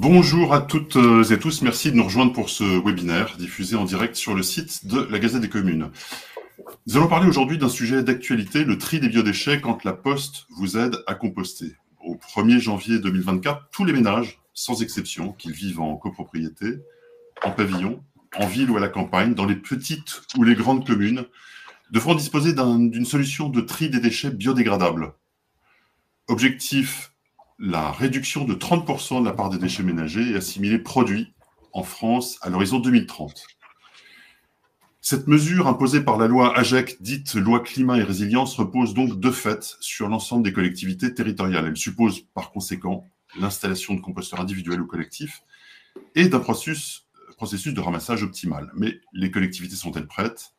Bonjour à toutes et tous, merci de nous rejoindre pour ce webinaire diffusé en direct sur le site de la Gazette des Communes. Nous allons parler aujourd'hui d'un sujet d'actualité, le tri des biodéchets quand la Poste vous aide à composter. Au 1er janvier 2024, tous les ménages, sans exception, qu'ils vivent en copropriété, en pavillon, en ville ou à la campagne, dans les petites ou les grandes communes, devront disposer d'une solution de tri des déchets biodégradables. Objectif, la réduction de 30% de la part des déchets ménagers et assimilés produits en France à l'horizon 2030. Cette mesure imposée par la loi AGEC, dite loi climat et résilience, repose donc de fait sur l'ensemble des collectivités territoriales. Elle suppose par conséquent l'installation de composteurs individuels ou collectifs et d'un processus de ramassage optimal. Mais les collectivités sont-elles prêtes ?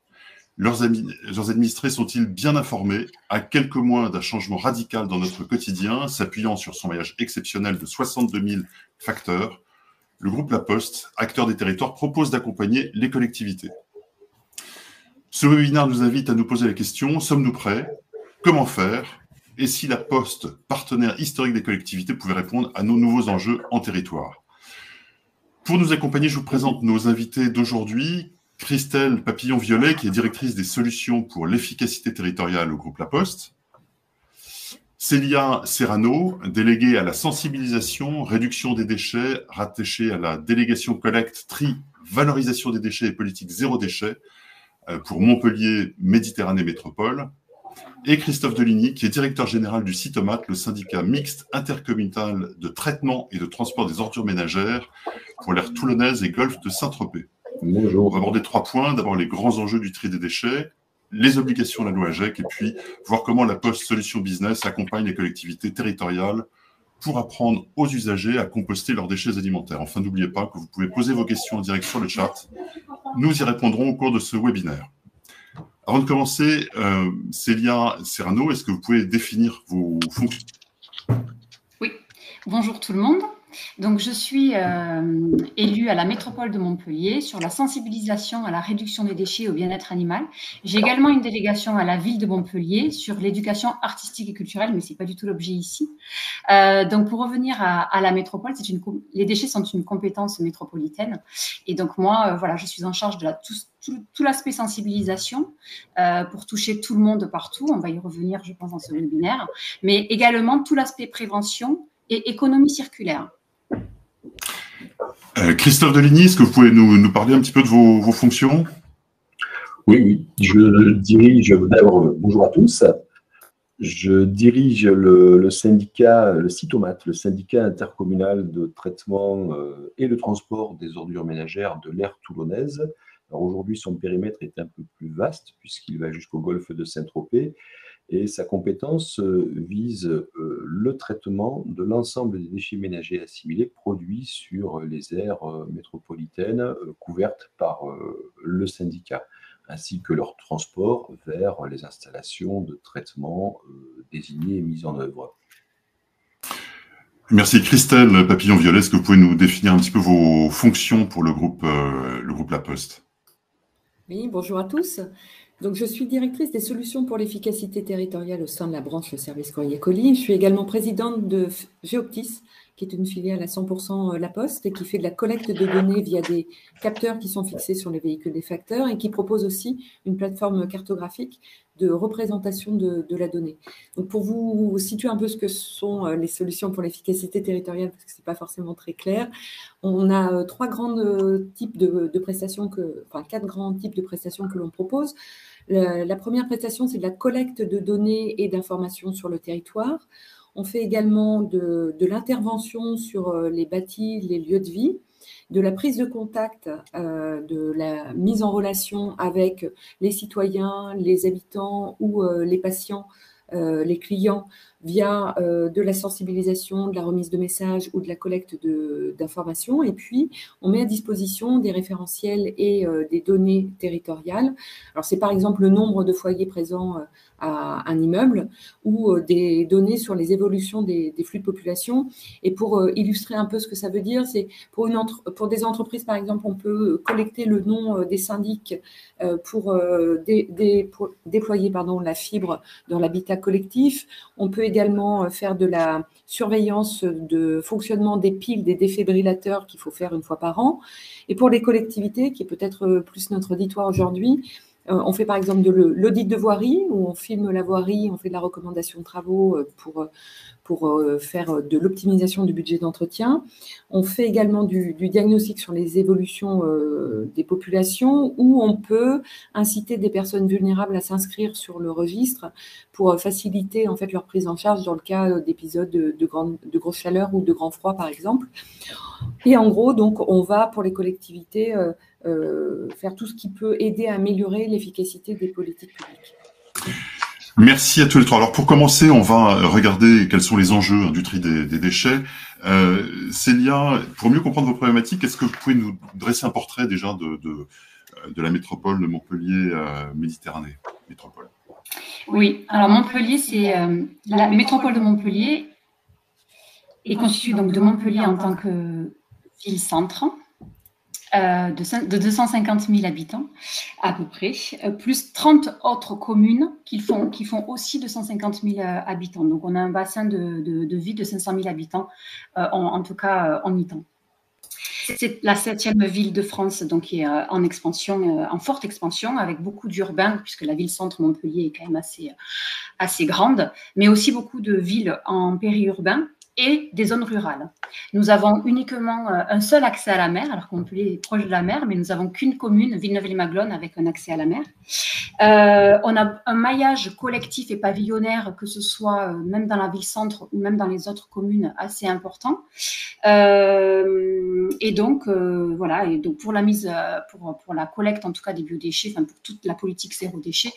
Leurs administrés sont-ils bien informés? À quelques mois d'un changement radical dans notre quotidien, s'appuyant sur son maillage exceptionnel de 62 000 facteurs, le groupe La Poste, acteur des territoires, propose d'accompagner les collectivités. Ce webinaire nous invite à nous poser la question, sommes-nous prêts? Comment faire? Et si La Poste, partenaire historique des collectivités, pouvait répondre à nos nouveaux enjeux en territoire? Pour nous accompagner, je vous présente nos invités d'aujourd'hui. Christelle Papillon-Violet, qui est directrice des solutions pour l'efficacité territoriale au groupe La Poste. Célia Serrano, déléguée à la sensibilisation, réduction des déchets, rattachée à la délégation collecte, tri, valorisation des déchets et politique zéro déchet pour Montpellier Méditerranée Métropole. Et Christophe Deligny, qui est directeur général du CITOMAT, le syndicat mixte intercommunal de traitement et de transport des ordures ménagères pour l'aire toulonnaise et golfe de Saint-Tropez. Bonjour. On va aborder 3 points. D'abord, les grands enjeux du tri des déchets, les obligations de la loi AGEC, et puis voir comment la Poste Solutions Business accompagne les collectivités territoriales pour apprendre aux usagers à composter leurs déchets alimentaires. Enfin, n'oubliez pas que vous pouvez poser vos questions en direct sur le chat. Nous y répondrons au cours de ce webinaire. Avant de commencer, Célia Serrano, est-ce que vous pouvez définir vos fonctions? Oui, bonjour tout le monde. Donc, je suis élue à la métropole de Montpellier sur la sensibilisation à la réduction des déchets et au bien-être animal. J'ai également une délégation à la ville de Montpellier sur l'éducation artistique et culturelle, mais ce n'est pas du tout l'objet ici. Donc, pour revenir à la métropole, les déchets sont une compétence métropolitaine. Et donc, moi, voilà, je suis en charge de tout l'aspect sensibilisation pour toucher tout le monde partout. On va y revenir, je pense, dans ce webinaire. Mais également tout l'aspect prévention et économie circulaire. Christophe Deligny, est-ce que vous pouvez nous parler un petit peu de vos fonctions? Oui, je dirige, d'abord, bonjour à tous. Je dirige le syndicat, le CITOMAT, le syndicat intercommunal de traitement et de transport des ordures ménagères de l'aire toulonnaise. Alors aujourd'hui, son périmètre est un peu plus vaste puisqu'il va jusqu'au golfe de Saint-Tropez et sa compétence vise le traitement de l'ensemble des déchets ménagers assimilés produits sur les aires métropolitaines couvertes par le syndicat, ainsi que leur transport vers les installations de traitement désignées et mises en œuvre. Merci. Christelle Papillon-Violet, est-ce que vous pouvez nous définir un petit peu vos fonctions pour le groupe La Poste? Oui, bonjour à tous. Donc, je suis directrice des solutions pour l'efficacité territoriale au sein de la branche le service courrier colis. Je suis également présidente de Geoptis, qui est une filiale à 100% La Poste et qui fait de la collecte de données via des capteurs qui sont fixés sur les véhicules des facteurs et qui propose aussi une plateforme cartographique de représentation de la donnée. Donc, pour vous situer un peu ce que sont les solutions pour l'efficacité territoriale, parce que ce n'est pas forcément très clair, on a 4 grands types de prestations que l'on propose. La première prestation, c'est de la collecte de données et d'informations sur le territoire. On fait également de l'intervention sur les bâtis, les lieux de vie, de la prise de contact, de la mise en relation avec les citoyens, les habitants ou les patients, les clients, via de la sensibilisation, de la remise de messages ou de la collecte d'informations. Et puis, on met à disposition des référentiels et des données territoriales. Alors, c'est par exemple le nombre de foyers présents à un immeuble ou des données sur les évolutions des flux de population. Et pour illustrer un peu ce que ça veut dire, c'est pour des entreprises, par exemple, on peut collecter le nom des syndics pour déployer la fibre dans l'habitat collectif. On peut également faire de la surveillance de fonctionnement des piles, des défibrillateurs qu'il faut faire une fois par an. Et pour les collectivités, qui est peut-être plus notre auditoire aujourd'hui, on fait par exemple de l'audit de voirie, où on filme la voirie, on fait de la recommandation de travaux pour faire de l'optimisation du budget d'entretien. On fait également du diagnostic sur les évolutions des populations, où on peut inciter des personnes vulnérables à s'inscrire sur le registre pour faciliter en fait leur prise en charge dans le cas d'épisodes de grosse chaleur ou de grand froid, par exemple. Et en gros, donc, on va pour les collectivités faire tout ce qui peut aider à améliorer l'efficacité des politiques publiques. Merci à tous les trois. Alors pour commencer, on va regarder quels sont les enjeux du tri des déchets. Célia, pour mieux comprendre vos problématiques, est-ce que vous pouvez nous dresser un portrait déjà de la métropole de Montpellier Méditerranée métropole? Oui, alors Montpellier, c'est la métropole de Montpellier est constituée donc de Montpellier en tant que ville-centre. De 250 000 habitants à peu près, plus 30 autres communes qui font aussi 250 000 habitants. Donc on a un bassin de vie de 500 000 habitants, en tout cas en mi-temps. C'est la 7e ville de France, donc qui est en expansion, en forte expansion, avec beaucoup d'urbains, puisque la ville-centre Montpellier est quand même assez grande, mais aussi beaucoup de villes en périurbain et des zones rurales. Nous avons uniquement un seul accès à la mer, alors que Montpellier est proche de la mer, mais nous n'avons qu'une commune, Villeneuve-les-Maglones, avec un accès à la mer. On a un maillage collectif et pavillonnaire, que ce soit même dans la ville-centre ou même dans les autres communes, assez important. Et donc, voilà, et donc pour la mise, pour la collecte en tout cas des biodéchets, enfin pour toute la politique zéro déchet,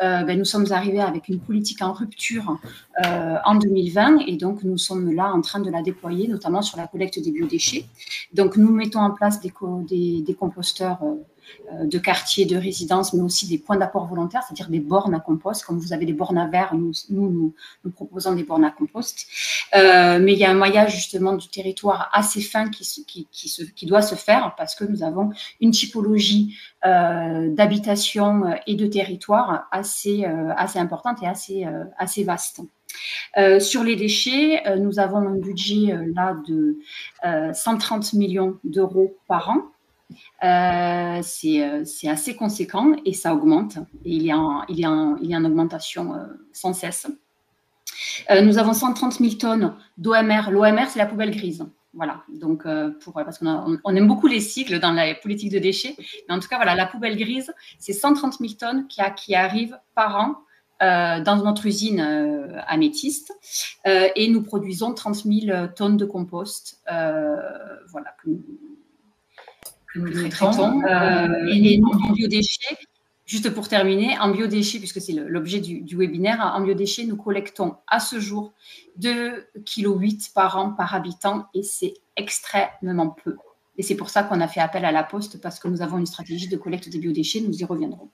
nous sommes arrivés avec une politique en rupture en 2020, et donc nous sommes là en train de la déployer, notamment sur la collecte des biodéchets. Donc nous mettons en place des composteurs de quartier, de résidence, mais aussi des points d'apport volontaires, c'est-à-dire des bornes à compost. Comme vous avez des bornes à verre, nous proposons des bornes à compost. Mais il y a un maillage justement du territoire assez fin qui doit se faire, parce que nous avons une typologie d'habitation et de territoire assez importante et assez vaste. Sur les déchets, nous avons un budget là de 130 millions d'euros par an. C'est assez conséquent et ça augmente. Et il y a en augmentation sans cesse. Nous avons 130 000 tonnes d'OMR. L'OMR, c'est la poubelle grise. Voilà, donc parce qu'on aime beaucoup les cycles dans la politique de déchets. Mais en tout cas, voilà, la poubelle grise, c'est 130 000 tonnes qui arrivent par an dans notre usine améthyste, et nous produisons 30 000 tonnes de compost, voilà, que nous traitons. Et en biodéchets, juste pour terminer, en biodéchets, puisque c'est l'objet du webinaire, en biodéchets, nous collectons à ce jour 2,8 kg par an par habitant, et c'est extrêmement peu. Et c'est pour ça qu'on a fait appel à la Poste, parce que nous avons une stratégie de collecte des biodéchets, nous y reviendrons.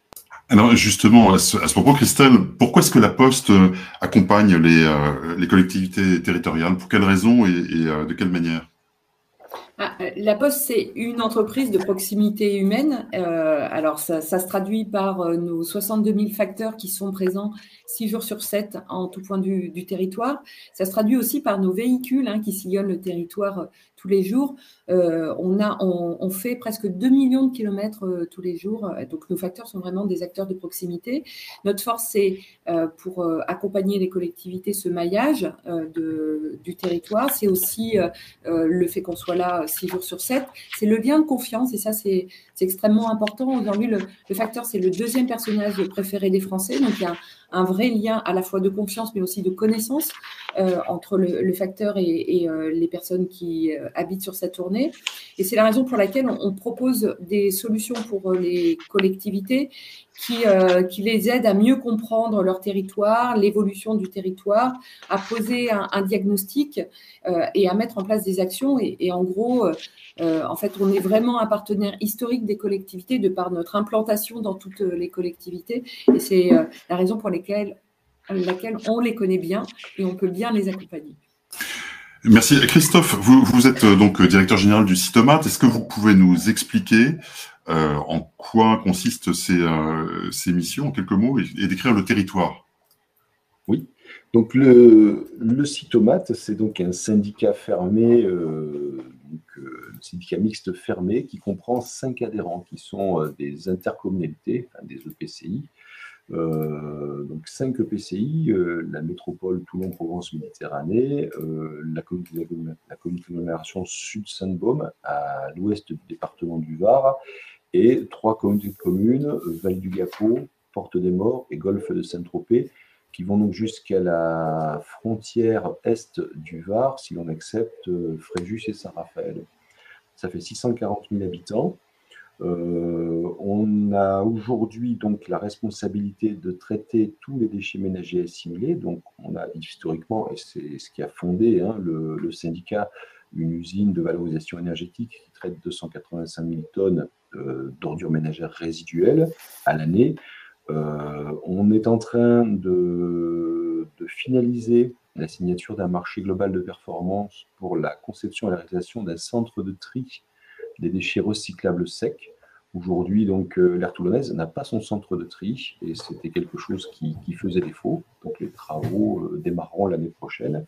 Alors justement, à ce propos, Christelle, pourquoi est-ce que la Poste accompagne les collectivités territoriales? Pour quelles raisons et de quelle manière? La Poste, c'est une entreprise de proximité humaine. Alors, ça se traduit par nos 62 000 facteurs qui sont présents 6 jours sur 7 en tout point du territoire. Ça se traduit aussi par nos véhicules qui sillonnent le territoire tous les jours. On fait presque 2 millions de kilomètres tous les jours. Donc, nos facteurs sont vraiment des acteurs de proximité. Notre force, c'est pour accompagner les collectivités, ce maillage du territoire. C'est aussi le fait qu'on soit là 6 jours sur 7. C'est le lien de confiance, et ça, c'est extrêmement important. Aujourd'hui, le facteur, c'est le deuxième personnage préféré des Français. Donc, il y a un vrai lien à la fois de confiance, mais aussi de connaissance entre le facteur et les personnes qui habitent sur cette tournée. Et c'est la raison pour laquelle on propose des solutions pour les collectivités qui les aident à mieux comprendre leur territoire, l'évolution du territoire, à poser un diagnostic et à mettre en place des actions. Et en gros, en fait, on est vraiment un partenaire historique des collectivités de par notre implantation dans toutes les collectivités. Et c'est la raison pour laquelle on les connaît bien et on peut bien les accompagner. Merci. Christophe, vous êtes donc directeur général du Cytomat. Est-ce que vous pouvez nous expliquer en quoi consistent ces missions, en quelques mots, et décrire le territoire? Oui. Donc le Cytomate, c'est donc un syndicat fermé, le syndicat mixte fermé, qui comprend 5 adhérents, qui sont des intercommunalités, enfin, des EPCI. Donc 5 EPCI, la métropole Toulon-Provence-Méditerranée, la communauté d'agglomération Sud-Sainte-Baume, à l'ouest du département du Var, et 3 communautés de communes, Val du Gapot, Porte des Morts et Golfe de Saint-Tropez, qui vont donc jusqu'à la frontière est du Var, si l'on accepte Fréjus et Saint-Raphaël. Ça fait 640 000 habitants. On a aujourd'hui donc la responsabilité de traiter tous les déchets ménagers assimilés. Donc, on a historiquement, et c'est ce qui a fondé le syndicat, une usine de valorisation énergétique qui traite 285 000 tonnes d'ordures ménagères résiduelles à l'année. On est en train de finaliser la signature d'un marché global de performance pour la conception et la réalisation d'un centre de tri des déchets recyclables secs. Aujourd'hui, donc, l'aire toulonnaise n'a pas son centre de tri et c'était quelque chose qui faisait défaut. Donc, les travaux démarreront l'année prochaine.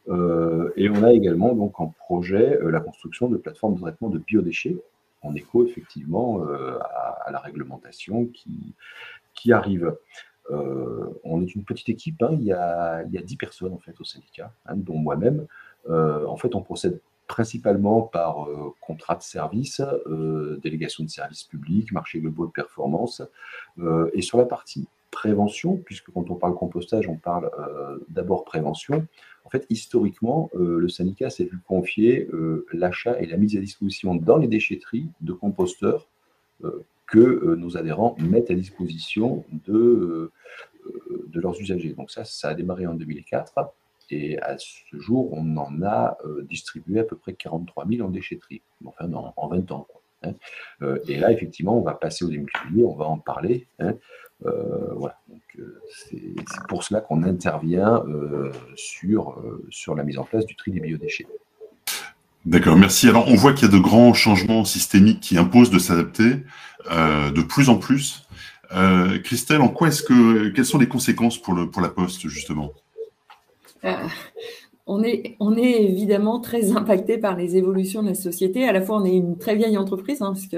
Et on a également donc en projet la construction de plateformes de traitement de biodéchets en écho effectivement à la réglementation qui arrive. On est une petite équipe, il y a 10 personnes en fait au syndicat, dont moi-même. En fait, on procède principalement par contrat de service, délégation de services publics, marché global de performance. Et sur la partie prévention, puisque quand on parle compostage, on parle d'abord prévention. En fait, historiquement, le syndicat s'est vu confier l'achat et la mise à disposition dans les déchetteries de composteurs que nos adhérents mettent à disposition de leurs usagers. Donc ça a démarré en 2004 et à ce jour, on en a distribué à peu près 43 000 en déchetterie, enfin en 20 ans. Et là, effectivement, on va passer au démultiplier, on va en parler. Voilà. Donc, c'est pour cela qu'on intervient sur la mise en place du tri des biodéchets. D'accord, merci. Alors, on voit qu'il y a de grands changements systémiques qui imposent de s'adapter de plus en plus. Christelle, quelles sont les conséquences pour la Poste, justement ? On est évidemment très impacté par les évolutions de la société. À la fois, on est une très vieille entreprise, puisque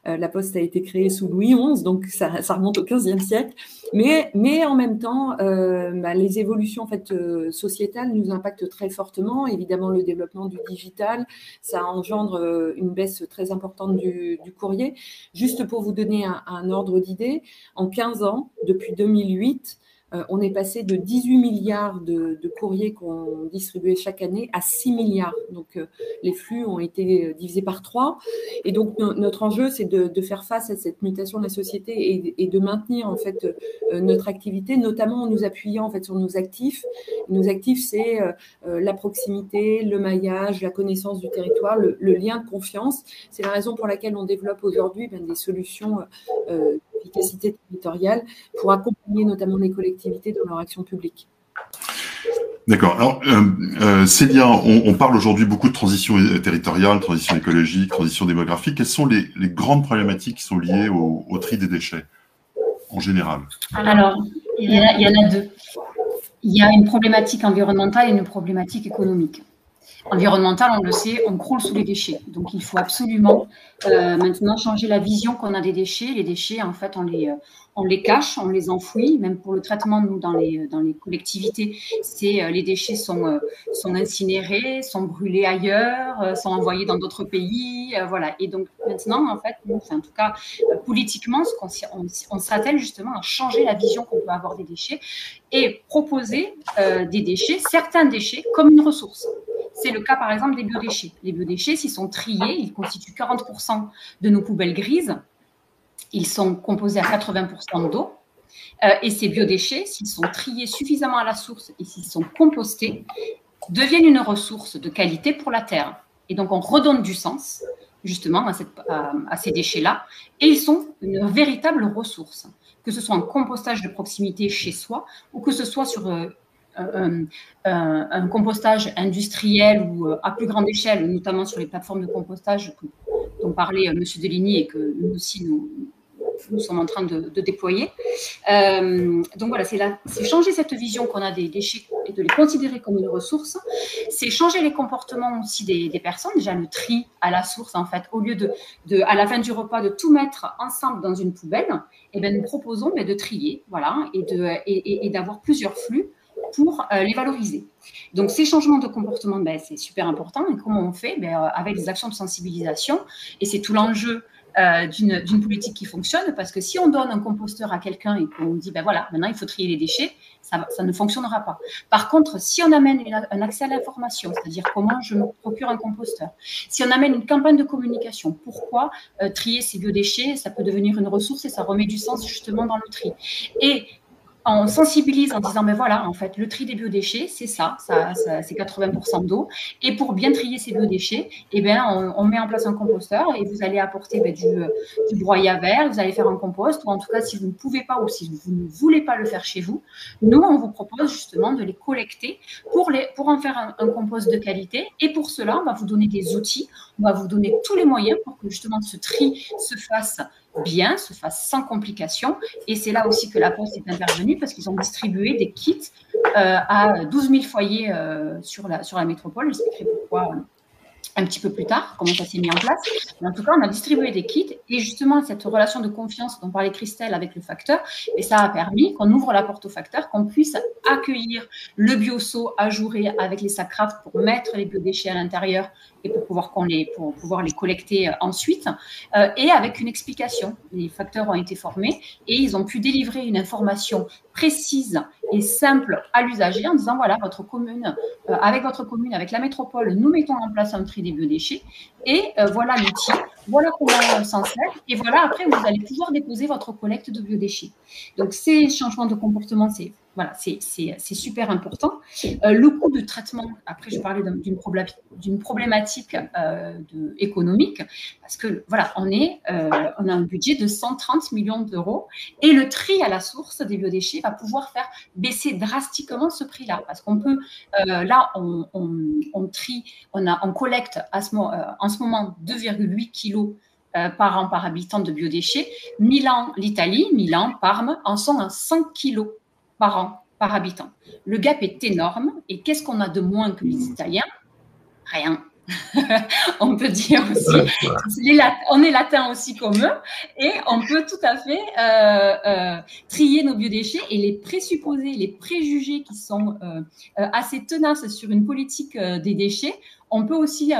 la Poste a été créée sous Louis XI, donc ça remonte au XVe siècle. Mais en même temps, les évolutions en fait sociétales nous impactent très fortement. Évidemment, le développement du digital, ça engendre une baisse très importante du courrier. Juste pour vous donner un ordre d'idée, en 15 ans, depuis 2008, on est passé de 18 milliards de courriers qu'on distribuait chaque année à 6 milliards. Donc, les flux ont été divisés par 3. Et donc, notre enjeu, c'est de faire face à cette mutation de la société et de maintenir, en fait, notre activité, notamment en nous appuyant, en fait, sur nos actifs. Nos actifs, c'est la proximité, le maillage, la connaissance du territoire, le lien de confiance. C'est la raison pour laquelle on développe aujourd'hui des solutions d'efficacité territoriale pour accompagner notamment les collectivités dans leur action publique. D'accord. Alors, Célia, on parle aujourd'hui beaucoup de transition territoriale, transition écologique, transition démographique. Quelles sont les grandes problématiques qui sont liées au tri des déchets, en général ? Alors, il y en a deux. Il y a une problématique environnementale et une problématique économique. Environnementale, on le sait, on croule sous les déchets. Donc, il faut absolument maintenant changer la vision qu'on a des déchets. Les déchets, en fait, on les cache, on les enfouit. Même pour le traitement, nous, dans les collectivités, les déchets sont incinérés, sont brûlés ailleurs, sont envoyés dans d'autres pays. Voilà. Et donc, maintenant, en fait, nous, en tout cas, politiquement, on s'attelle justement à changer la vision qu'on peut avoir des déchets et proposer des déchets, certains déchets, comme une ressource. C'est le cas, par exemple, des biodéchets. Les biodéchets, s'ils sont triés, ils constituent 40% de nos poubelles grises. Ils sont composés à 80% d'eau. Et ces biodéchets, s'ils sont triés suffisamment à la source et s'ils sont compostés, deviennent une ressource de qualité pour la terre. Et donc, on redonne du sens, justement, à ces déchets-là. Et ils sont une véritable ressource, que ce soit en compostage de proximité chez soi ou que ce soit sur un compostage industriel ou à plus grande échelle, notamment sur les plateformes de compostage dont parlait M. Deligny et que nous aussi nous sommes en train de déployer. Donc voilà, c'est changer cette vision qu'on a des déchets et de les considérer comme une ressource. C'est changer les comportements aussi des personnes. Déjà, le tri à la source, en fait, au lieu à la fin du repas, de tout mettre ensemble dans une poubelle, eh bien, nous proposons de trier, voilà, et d'avoir plusieurs flux pour les valoriser. Donc, ces changements de comportement, c'est super important. Et comment on fait? Avec des actions de sensibilisation. Et c'est tout l'enjeu d'une politique qui fonctionne, parce que si on donne un composteur à quelqu'un et qu'on dit, voilà, maintenant il faut trier les déchets, ça ne fonctionnera pas. Par contre, si on amène un accès à l'information, c'est-à-dire comment je me procure un composteur, si on amène une campagne de communication, pourquoi trier ces biodéchets, ça peut devenir une ressource et ça remet du sens justement dans le tri. Et on sensibilise en disant, voilà, en fait, le tri des biodéchets, c'est ça c'est 80% d'eau. Et pour bien trier ces biodéchets, on met en place un composteur et vous allez apporter du broyat vert, vous allez faire un compost, ou en tout cas, si vous ne pouvez pas ou si vous ne voulez pas le faire chez vous, nous, on vous propose justement de les collecter pour en faire un compost de qualité. Et pour cela, on va vous donner des outils, on va vous donner tous les moyens pour que justement ce tri se fasse bien, se fasse sans complications. Et c'est là aussi que la Poste est intervenue, parce qu'ils ont distribué des kits à 12 000 foyers sur la métropole. J'expliquerai pourquoi un petit peu plus tard, comment ça s'est mis en place. Mais en tout cas, on a distribué des kits, et justement, cette relation de confiance dont parlait Christelle avec le facteur, et ça a permis qu'on ouvre la porte au facteur, qu'on puisse accueillir le bioseau ajouré avec les sacs Kraft pour mettre les biodéchets à l'intérieur et pour pouvoir les collecter ensuite, et avec une explication. Les facteurs ont été formés et ils ont pu délivrer une information précise et simple à l'usager en disant, voilà, votre commune, avec la métropole, nous mettons en place un tri des biodéchets, et voilà l'outil, voilà comment on s'en sert, et voilà, après, vous allez pouvoir déposer votre collecte de biodéchets. Donc, ces changements de comportement, c'est super important. Le coût de traitement, après, je parlais d'une problématique économique, parce que, voilà, on a un budget de 130 millions d'euros, et le tri à la source des biodéchets va pouvoir faire baisser drastiquement ce prix-là, parce qu'on peut, là, on trie, on collecte en ce moment 2,8 kilos par an par habitant de biodéchets. L'Italie, Milan, Parme en sont à 100 kilos par an par habitant. Le gap est énorme, et qu'est-ce qu'on a de moins que les Italiens? Rien. On peut dire aussi, on est latin aussi comme eux, et on peut tout à fait trier nos biodéchets, et les présupposés, les préjugés qui sont assez tenaces sur une politique des déchets, on peut aussi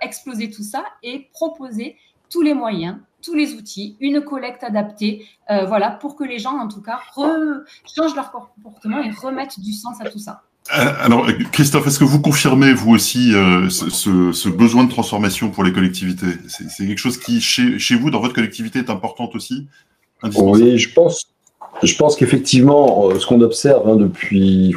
exploser tout ça et proposer tous les moyens, tous les outils, une collecte adaptée, voilà, pour que les gens, en tout cas, changent leur comportement et remettent du sens à tout ça. Alors, Christophe, est-ce que vous confirmez, vous aussi, ce besoin de transformation pour les collectivités? C'est quelque chose qui, chez vous, dans votre collectivité, est importante aussi? Oui, je pense qu'effectivement, ce qu'on observe depuis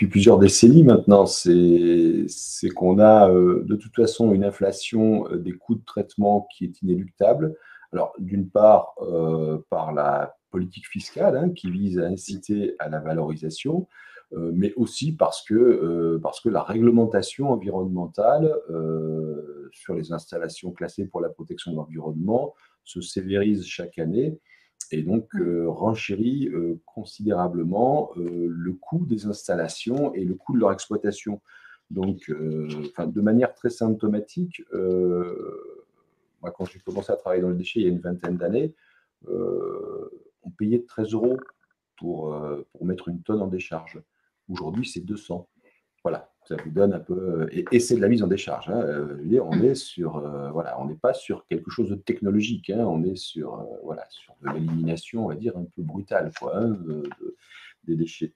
plusieurs décennies maintenant, c'est qu'on a de toute façon une inflation des coûts de traitement qui est inéluctable. Alors, d'une part, par la politique fiscale, qui vise à inciter à la valorisation, mais aussi parce que la réglementation environnementale sur les installations classées pour la protection de l'environnement se sévérise chaque année, et donc renchérit considérablement le coût des installations et le coût de leur exploitation. Donc, de manière très symptomatique, moi, quand j'ai commencé à travailler dans le déchet il y a une vingtaine d'années, on payait 13 € pour mettre une tonne en décharge. Aujourd'hui, c'est 200. Voilà, ça vous donne un peu. Et c'est de la mise en décharge. Je veux dire, on est sur, on n'est pas sur quelque chose de technologique. On est sur de l'élimination, on va dire, un peu brutale, des déchets.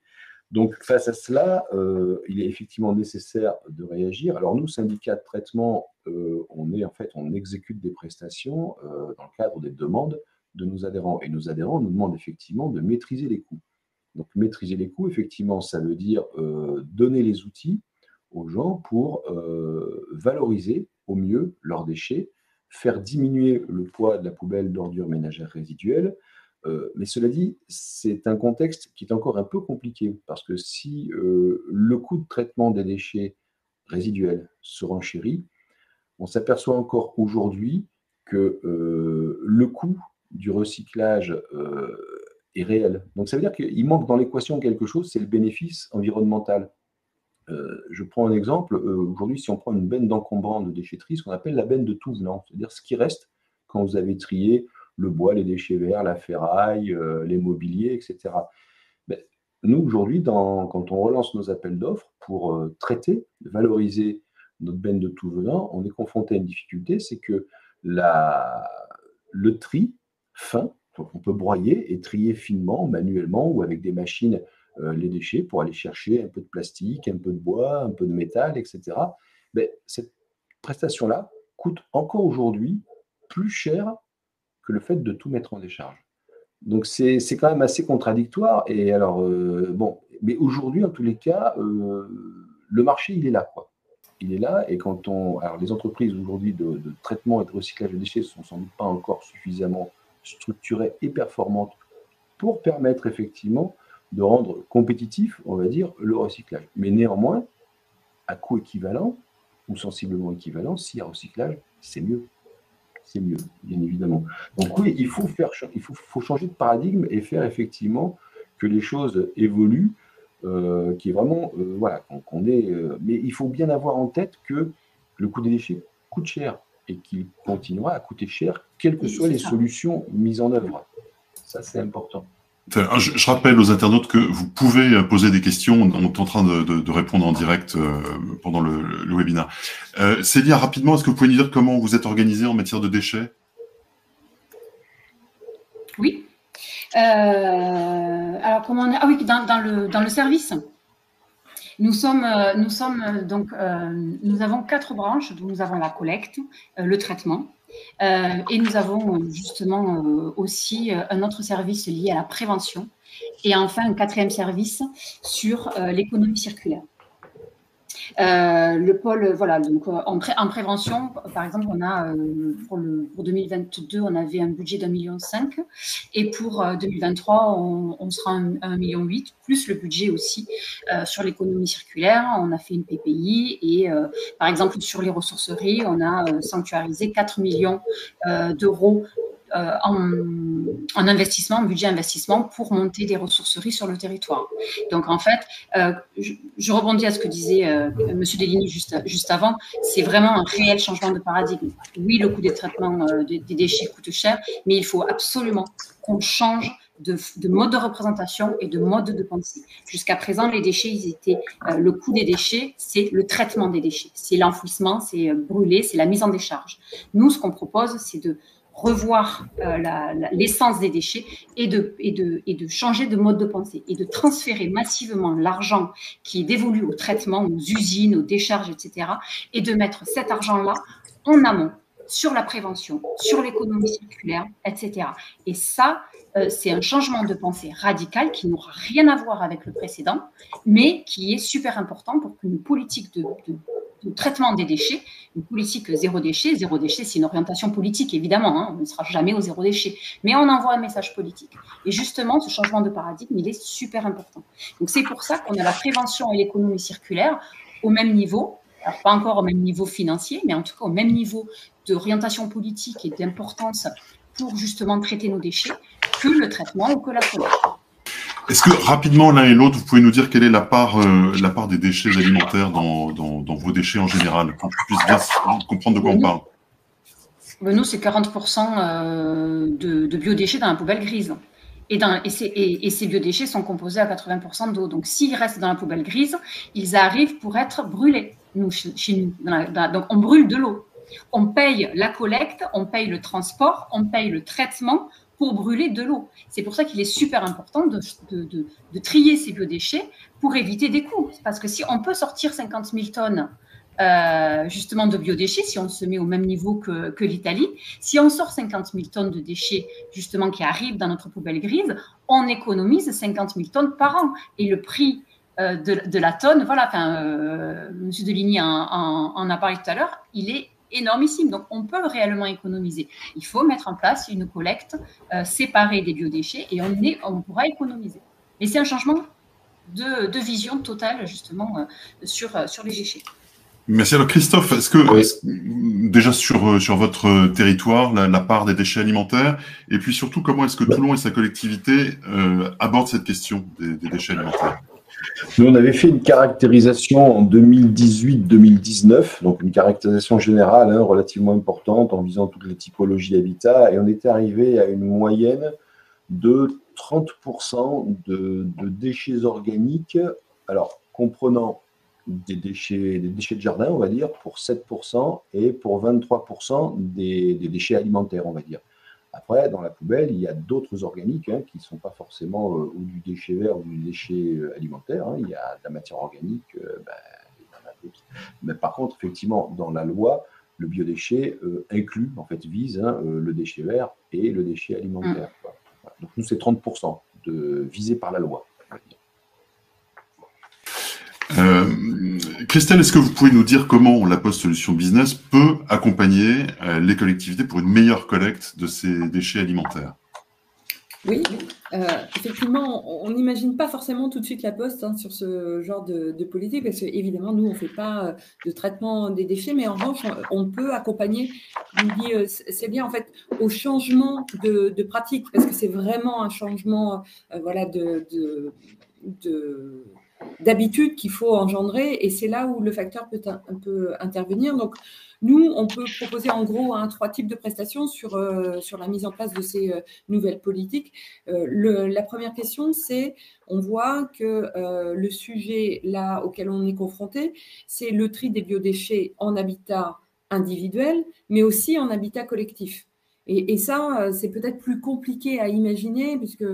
Donc, face à cela, il est effectivement nécessaire de réagir. Alors, nous, syndicats de traitement, on exécute des prestations dans le cadre des demandes de nos adhérents. Et nos adhérents nous demandent effectivement de maîtriser les coûts. Donc, maîtriser les coûts, effectivement, ça veut dire donner les outils aux gens pour valoriser au mieux leurs déchets, faire diminuer le poids de la poubelle d'ordures ménagères résiduelles. Mais cela dit, c'est un contexte qui est encore un peu compliqué, parce que si le coût de traitement des déchets résiduels se renchérit, on s'aperçoit encore aujourd'hui que le coût du recyclage est réel. Donc ça veut dire qu'il manque dans l'équation quelque chose, c'est le bénéfice environnemental. Je prends un exemple. Aujourd'hui, si on prend une benne d'encombrant de déchetterie, ce qu'on appelle la benne de tout venant, c'est-à-dire ce qui reste quand vous avez trié le bois, les déchets verts, la ferraille, les mobiliers, etc. Ben, nous, aujourd'hui, quand on relance nos appels d'offres pour traiter, valoriser notre benne de tout venant, on est confronté à une difficulté, c'est que le tri fin, donc on peut broyer et trier finement, manuellement ou avec des machines les déchets pour aller chercher un peu de plastique, un peu de bois, un peu de métal, etc. Mais cette prestation-là coûte encore aujourd'hui plus cher que le fait de tout mettre en décharge. Donc c'est quand même assez contradictoire. Et alors, bon, mais aujourd'hui, en tous les cas, le marché, il est là, quoi. Il est là, et alors les entreprises aujourd'hui de traitement et de recyclage de déchets ne sont sans doute pas encore suffisamment structurées et performantes pour permettre effectivement de rendre compétitif, on va dire, le recyclage. Mais néanmoins, à coût équivalent ou sensiblement équivalent, s'il y a recyclage, c'est mieux. C'est mieux, bien évidemment. Donc oui, il faut changer de paradigme et faire effectivement que les choses évoluent, qui est vraiment, voilà, mais il faut bien avoir en tête que le coût des déchets coûte cher et qu'il continuera à coûter cher, quelles que soient les solutions mises en œuvre. Ça, c'est important. Je rappelle aux internautes que vous pouvez poser des questions. On est en train de répondre en direct pendant le webinaire. Célia, rapidement, est-ce que vous pouvez nous dire comment vous êtes organisé en matière de déchets? Oui. Alors, comment on est... Ah oui, dans le service. Nous avons 4 branches. Donc nous avons la collecte, le traitement, et nous avons justement aussi un autre service lié à la prévention, et enfin un 4e service sur l'économie circulaire. Le pôle, voilà, donc en prévention, par exemple, on a pour 2022, on avait un budget d'1,5 million, et pour 2023, on sera à 1,8 million, plus le budget aussi sur l'économie circulaire. On a fait une PPI, et par exemple, sur les ressourceries, on a sanctuarisé 4 millions d'euros en investissement, en budget investissement, pour monter des ressourceries sur le territoire. Donc en fait, je rebondis à ce que disait Monsieur Deligny juste avant, c'est vraiment un réel changement de paradigme. Oui, le coût des traitements des déchets coûte cher, mais il faut absolument qu'on change de mode de représentation et de mode de pensée. Jusqu'à présent, les déchets, le coût des déchets, c'est le traitement des déchets, c'est l'enfouissement, c'est brûler, c'est la mise en décharge. Nous, ce qu'on propose, c'est de revoir l'essence des déchets et de changer de mode de pensée et de transférer massivement l'argent qui est dévolu au traitement, aux usines, aux décharges, etc. et de mettre cet argent-là en amont sur la prévention, sur l'économie circulaire, etc. Et ça, c'est un changement de pensée radical qui n'aura rien à voir avec le précédent, mais qui est super important pour qu'une politique de traitement des déchets, une politique zéro déchet, c'est une orientation politique, évidemment, hein, on ne sera jamais au zéro déchet, mais on envoie un message politique. Et justement, ce changement de paradigme, il est super important. Donc c'est pour ça qu'on a la prévention et l'économie circulaire au même niveau, alors pas encore au même niveau financier, mais en tout cas au même niveau d'orientation politique et d'importance pour justement traiter nos déchets que le traitement ou que la collecte. Est-ce que rapidement, l'un et l'autre, vous pouvez nous dire quelle est la part des déchets alimentaires dans vos déchets en général, pour que je puisse bien comprendre de quoi on parle? Nous, c'est 40% de biodéchets dans la poubelle grise. Et ces biodéchets sont composés à 80% d'eau. Donc, s'ils restent dans la poubelle grise, ils arrivent pour être brûlés, chez nous. Donc, on brûle de l'eau. On paye la collecte, on paye le transport, on paye le traitement pour brûler de l'eau. C'est pour ça qu'il est super important de trier ces biodéchets pour éviter des coûts. Parce que si on peut sortir 50 000 tonnes justement de biodéchets, si on se met au même niveau que l'Italie, si on sort 50 000 tonnes de déchets justement qui arrivent dans notre poubelle grise, on économise 50 000 tonnes par an. Et le prix de la tonne, voilà, M. Deligny en a parlé tout à l'heure, il est énormissime. Donc, on peut réellement économiser. Il faut mettre en place une collecte séparée des biodéchets et on pourra économiser. Mais c'est un changement de vision totale, justement, sur les déchets. Merci. Alors Christophe, est-ce que déjà sur votre territoire, la part des déchets alimentaires, et puis surtout comment est-ce que Toulon et sa collectivité abordent cette question des déchets alimentaires? Nous, on avait fait une caractérisation en 2018-2019, donc une caractérisation générale relativement importante en visant toutes les typologies d'habitat, et on était arrivé à une moyenne de 30% de déchets organiques, alors comprenant des déchets de jardin, on va dire, pour 7%, et pour 23% des déchets alimentaires, on va dire. Après, dans la poubelle, il y a d'autres organiques qui ne sont pas forcément ou du déchet vert ou du déchet alimentaire. Il y a de la matière organique, il y en a d'autres. Mais par contre, effectivement, dans la loi, le biodéchet inclut, en fait, vise le déchet vert et le déchet alimentaire. Voilà. Donc nous, c'est 30% visé par la loi. Christelle, est-ce que vous pouvez nous dire comment la Poste Solutions Business peut accompagner les collectivités pour une meilleure collecte de ces déchets alimentaires? Oui, effectivement, on n'imagine pas forcément tout de suite la Poste sur ce genre de politique, parce qu'évidemment, nous, on ne fait pas de traitement des déchets, mais en revanche, on peut accompagner, je vous dis, c'est bien en fait, au changement de pratique, parce que c'est vraiment un changement voilà, d'habitude qu'il faut engendrer, et c'est là où le facteur peut intervenir. Donc, nous, on peut proposer en gros 3 types de prestations sur la mise en place de ces nouvelles politiques. La première question, c'est, on voit que le sujet là auquel on est confronté, c'est le tri des biodéchets en habitat individuel, mais aussi en habitat collectif. Et ça, c'est peut-être plus compliqué à imaginer puisque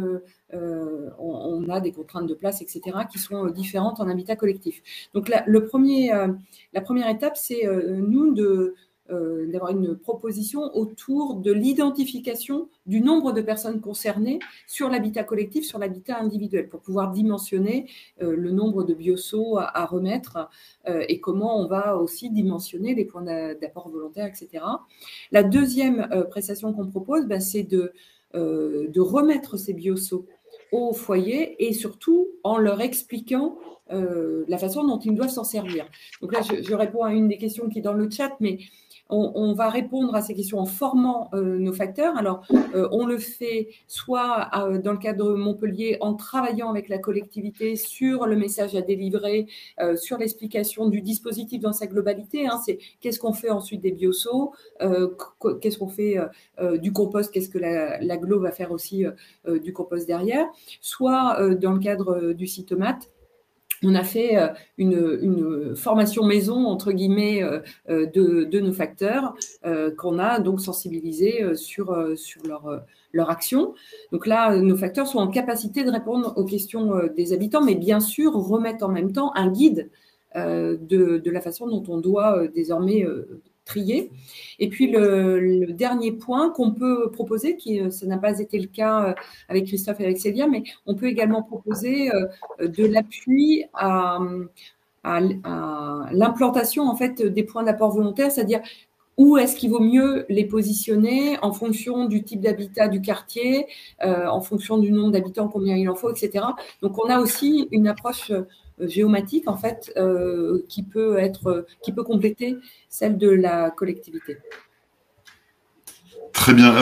on a des contraintes de place, etc., qui sont différentes en habitat collectif. Donc, la première étape, c'est nous d'avoir une proposition autour de l'identification du nombre de personnes concernées sur l'habitat collectif, sur l'habitat individuel, pour pouvoir dimensionner le nombre de bioseaux à remettre et comment on va aussi dimensionner les points d'apport volontaire, etc. La deuxième prestation qu'on propose, c'est de remettre ces bioseaux au foyer et surtout en leur expliquant la façon dont ils doivent s'en servir. Donc là, je réponds à une des questions qui est dans le chat, mais on va répondre à ces questions en formant nos facteurs. Alors, on le fait soit dans le cadre de Montpellier en travaillant avec la collectivité sur le message à délivrer, sur l'explication du dispositif dans sa globalité. C'est qu'est-ce qu'on fait ensuite des bioseaux, qu'est-ce qu'on fait du compost, qu'est-ce que l'agglo va faire aussi du compost derrière, soit dans le cadre du Citomate. On a fait une formation maison, entre guillemets, de nos facteurs qu'on a donc sensibilisés sur leur action. Donc là, nos facteurs sont en capacité de répondre aux questions des habitants, mais bien sûr remettre en même temps un guide de la façon dont on doit désormais trier. Et puis, le dernier point qu'on peut proposer, ça n'a pas été le cas avec Christophe et avec Célia, mais on peut également proposer de l'appui à l'implantation en fait, des points d'apport volontaire, c'est-à-dire où est-ce qu'il vaut mieux les positionner en fonction du type d'habitat du quartier, en fonction du nombre d'habitants, combien il en faut, etc. Donc, on a aussi une approche géomatique, en fait, qui peut compléter celle de la collectivité. Très bien.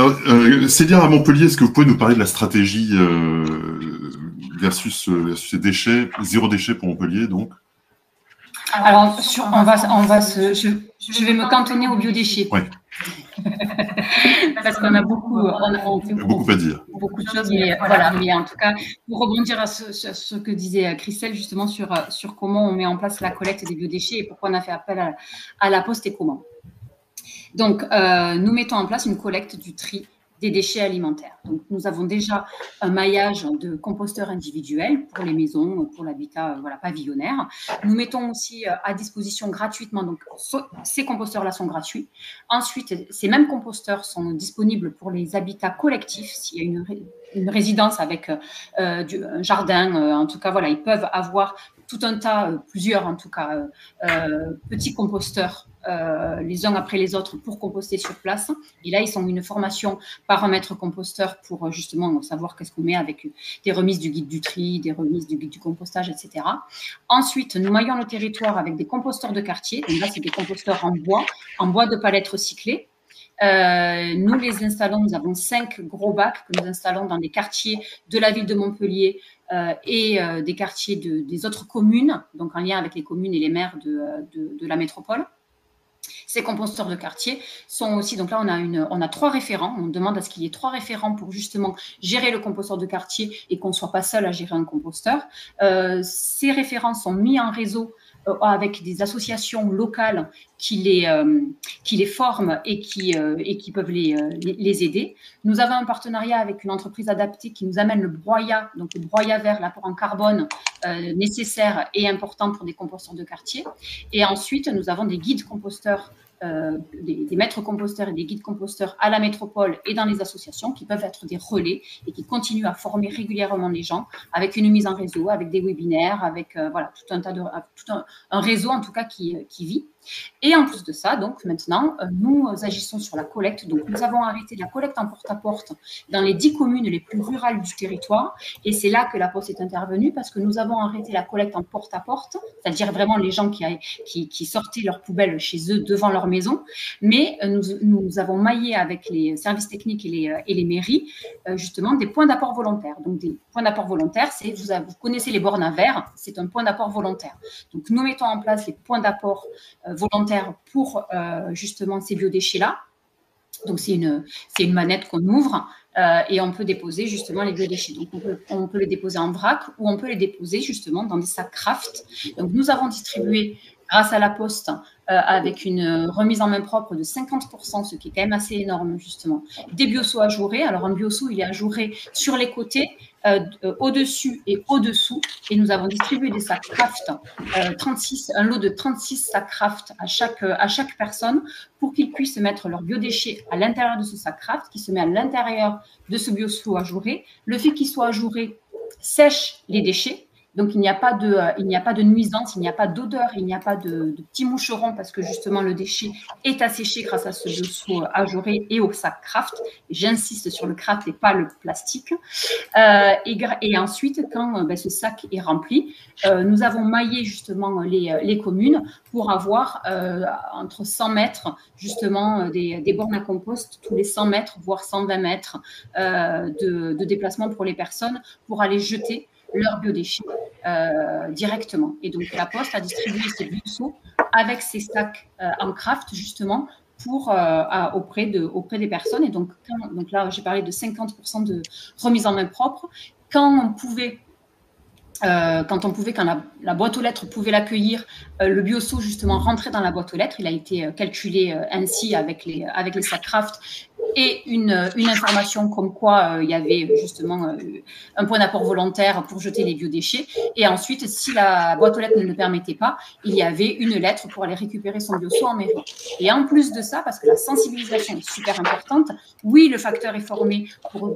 Célia, à Montpellier, est-ce que vous pouvez nous parler de la stratégie versus les déchets, zéro déchet pour Montpellier, donc? Alors, je vais me cantonner aux biodéchets. Oui. Parce qu'on a beaucoup à dire. Beaucoup de choses, mais voilà. Mais en tout cas, pour rebondir sur ce que disait Christelle, justement, sur comment on met en place la collecte des biodéchets et pourquoi on a fait appel à la Poste et comment. Donc, nous mettons en place une collecte du tri des déchets alimentaires. Donc, nous avons déjà un maillage de composteurs individuels pour les maisons, pour l'habitat pavillonnaire. Nous mettons aussi à disposition gratuitement, donc ces composteurs-là sont gratuits. Ensuite, ces mêmes composteurs sont disponibles pour les habitats collectifs. S'il y a une résidence avec un jardin, en tout cas, voilà, ils peuvent avoir tout un tas, plusieurs en tout cas, petits composteurs les uns après les autres pour composter sur place. Et là, ils ont une formation par un maître composteur pour justement savoir qu'est-ce qu'on met avec des remises du guide du tri, des remises du guide du compostage, etc. Ensuite, nous maillons le territoire avec des composteurs de quartier. Donc là, c'est des composteurs en bois de palette recyclée. Nous les installons, nous avons 5 gros bacs que nous installons dans des quartiers de la ville de Montpellier et des quartiers des autres communes, donc en lien avec les communes et les maires de la métropole. Ces composteurs de quartier sont aussi, donc là on a 3 référents, on demande à ce qu'il y ait 3 référents pour justement gérer le composteur de quartier et qu'on ne soit pas seul à gérer un composteur. Ces référents sont mis en réseau avec des associations locales qui les forment et qui peuvent les aider. Nous avons un partenariat avec une entreprise adaptée qui nous amène le broyat, donc le broyat vert, l'apport en carbone nécessaire et important pour des composteurs de quartier. Et ensuite, nous avons des guides composteurs, des maîtres composteurs et des guides composteurs à la métropole et dans les associations qui peuvent être des relais et qui continuent à former régulièrement les gens avec une mise en réseau, avec des webinaires, avec voilà, un réseau en tout cas qui vit. Et en plus de ça, donc maintenant, nous agissons sur la collecte. Donc, nous avons arrêté la collecte en porte-à-porte dans les 10 communes les plus rurales du territoire. Et c'est là que la Poste est intervenue parce que nous avons arrêté la collecte en porte-à-porte, c'est-à-dire vraiment les gens qui sortaient leurs poubelles chez eux devant leur maison. Mais nous avons maillé avec les services techniques et les mairies justement des points d'apport volontaires. Donc, des points d'apport volontaires, c'est, vous connaissez les bornes à verre, c'est un point d'apport volontaire. Donc, nous mettons en place les points d'apport volontaires pour justement ces biodéchets-là. Donc, c'est une manette qu'on ouvre et on peut déposer justement les biodéchets. Donc, on peut les déposer en vrac ou on peut les déposer justement dans des sacs Kraft. Donc, nous avons distribué, grâce à la Poste, avec une remise en main propre de 50%, ce qui est quand même assez énorme justement, des bioseaux ajourés. Alors, un bioseau, il est ajouré sur les côtés, au-dessus et au-dessous. Et nous avons distribué des sacs Kraft, un lot de 36 sacs Kraft à chaque personne pour qu'ils puissent mettre leurs biodéchets à l'intérieur de ce sac Kraft qui se met à l'intérieur de ce bioseau ajouré. Le fait qu'il soit ajouré sèche les déchets. Donc, il n'y a pas de nuisance, il n'y a pas d'odeur, il n'y a pas de petits moucherons parce que justement, le déchet est asséché grâce à ce bioseau ajouré et au sac Kraft. J'insiste sur le Kraft et pas le plastique. Et ensuite, quand ce sac est rempli, nous avons maillé justement les communes pour avoir entre 100 mètres justement des bornes à compost tous les 100 mètres, voire 120 mètres de déplacement pour les personnes pour aller jeter leurs biodéchets directement. Et donc, la Poste a distribué ces bioseaux avec ces sacs en Kraft, justement, auprès des personnes. Et donc là, j'ai parlé de 50% de remise en main propre. Quand la boîte aux lettres pouvait l'accueillir, le bioseau justement rentrait dans la boîte aux lettres. Il a été calculé ainsi avec les sacs Kraft et une information comme quoi il y avait justement un point d'apport volontaire pour jeter les biodéchets. Et ensuite, si la boîte aux lettres ne le permettait pas, il y avait une lettre pour aller récupérer son bioseau en mairie. Et en plus de ça, parce que la sensibilisation est super importante, oui, le facteur est formé pour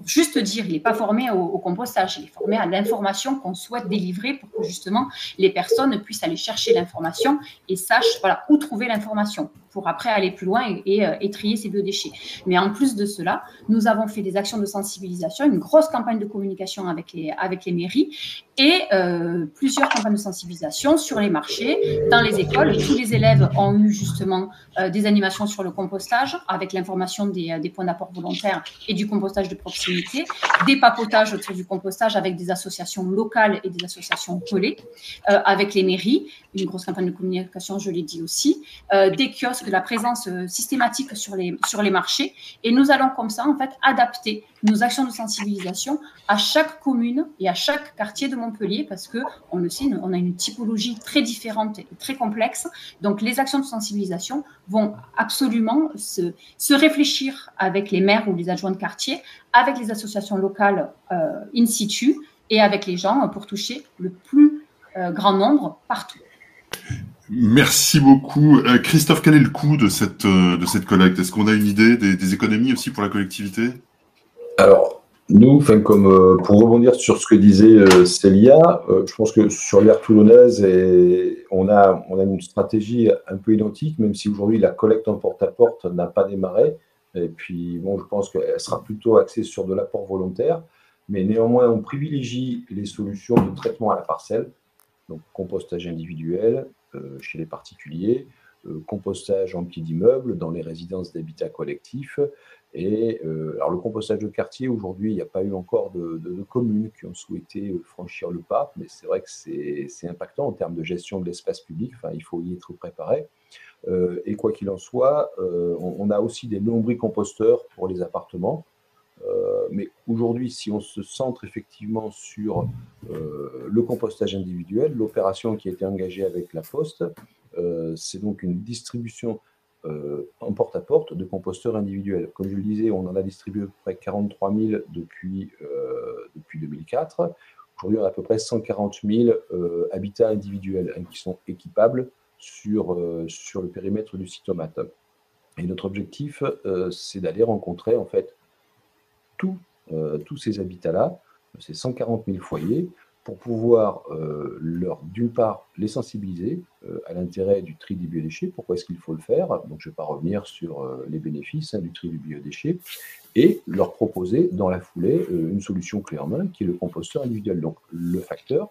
juste dire, il n'est pas formé au compostage, il est formé à l'information qu'on souhaite délivrer pour que justement les personnes puissent aller chercher l'information et sachent où trouver l'information pour après aller plus loin et trier ces biodéchets. Mais en plus de cela, nous avons fait des actions de sensibilisation, une grosse campagne de communication avec les mairies et plusieurs campagnes de sensibilisation sur les marchés, dans les écoles. Tous les élèves ont eu justement des animations sur le compostage avec l'information des points d'apport volontaires et du compostage de proximité, des papotages autour du compostage avec des associations locales et des associations collées, avec les mairies, une grosse campagne de communication, je l'ai dit aussi, des kiosques, de la présence systématique sur les marchés. Et nous allons comme ça, en fait, adapter nos actions de sensibilisation à chaque commune et à chaque quartier de Montpellier parce qu'on le sait, on a une typologie très différente et très complexe. Donc, les actions de sensibilisation vont absolument se réfléchir avec les maires ou les adjoints de quartier, avec les associations locales in situ et avec les gens pour toucher le plus grand nombre partout. Merci beaucoup. Christophe, quel est le coût de cette collecte? Est-ce qu'on a une idée des économies aussi pour la collectivité? Alors, Nous, enfin, comme pour rebondir sur ce que disait Célia, je pense que sur l'aire toulonnaise, on a une stratégie un peu identique, même si aujourd'hui la collecte en porte-à-porte n'a pas démarré. Et puis, bon, je pense qu'elle sera plutôt axée sur de l'apport volontaire, mais néanmoins, on privilégie les solutions de traitement à la parcelle, donc compostage individuel chez les particuliers, compostage en pied d'immeuble dans les résidences d'habitat collectif. Et alors le compostage de quartier, aujourd'hui, il n'y a pas eu encore de communes qui ont souhaité franchir le pas, mais c'est vrai que c'est impactant en termes de gestion de l'espace public. Enfin, il faut y être préparé. Et quoi qu'il en soit, on a aussi des lombricomposteurs pour les appartements. Mais aujourd'hui, si on se centre effectivement sur le compostage individuel, l'opération qui a été engagée avec la Poste, c'est donc une distribution en porte-à-porte de composteurs individuels. Comme je le disais, on en a distribué à peu près 43 000 depuis 2004. Aujourd'hui, on a à peu près 140 000 habitats individuels qui sont équipables sur le périmètre du Cytomate. Et notre objectif, c'est d'aller rencontrer en fait tous ces habitats-là, ces 140 000 foyers, pour pouvoir, d'une part, les sensibiliser à l'intérêt du tri des biodéchets, pourquoi est-ce qu'il faut le faire, donc je ne vais pas revenir sur les bénéfices du tri du biodéchet, et leur proposer dans la foulée une solution clé en main qui est le composteur individuel. Donc le facteur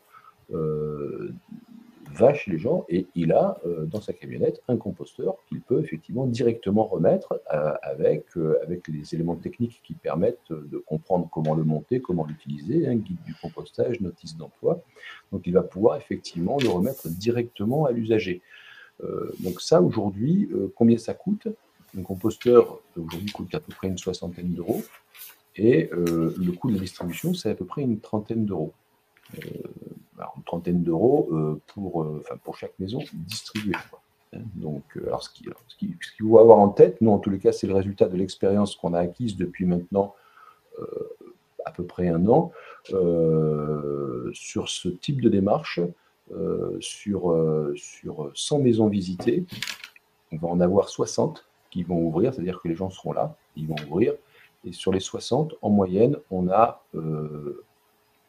va chez les gens et il a dans sa camionnette un composteur qu'il peut effectivement directement remettre avec les éléments techniques qui permettent de comprendre comment le monter, comment l'utiliser, un guide du compostage, notice d'emploi. Donc il va pouvoir effectivement le remettre directement à l'usager. Donc ça aujourd'hui, combien ça coûte? Un composteur aujourd'hui coûte à peu près une soixantaine d'euros et le coût de la distribution c'est à peu près une trentaine d'euros. Alors une trentaine d'euros pour chaque maison distribuée. Donc, alors ce qu'il faut avoir en tête, nous en tous les cas, c'est le résultat de l'expérience qu'on a acquise depuis maintenant à peu près un an sur ce type de démarche, sur 100 maisons visitées, on va en avoir 60 qui vont ouvrir, c'est-à-dire que les gens seront là, ils vont ouvrir, et sur les 60, en moyenne, on a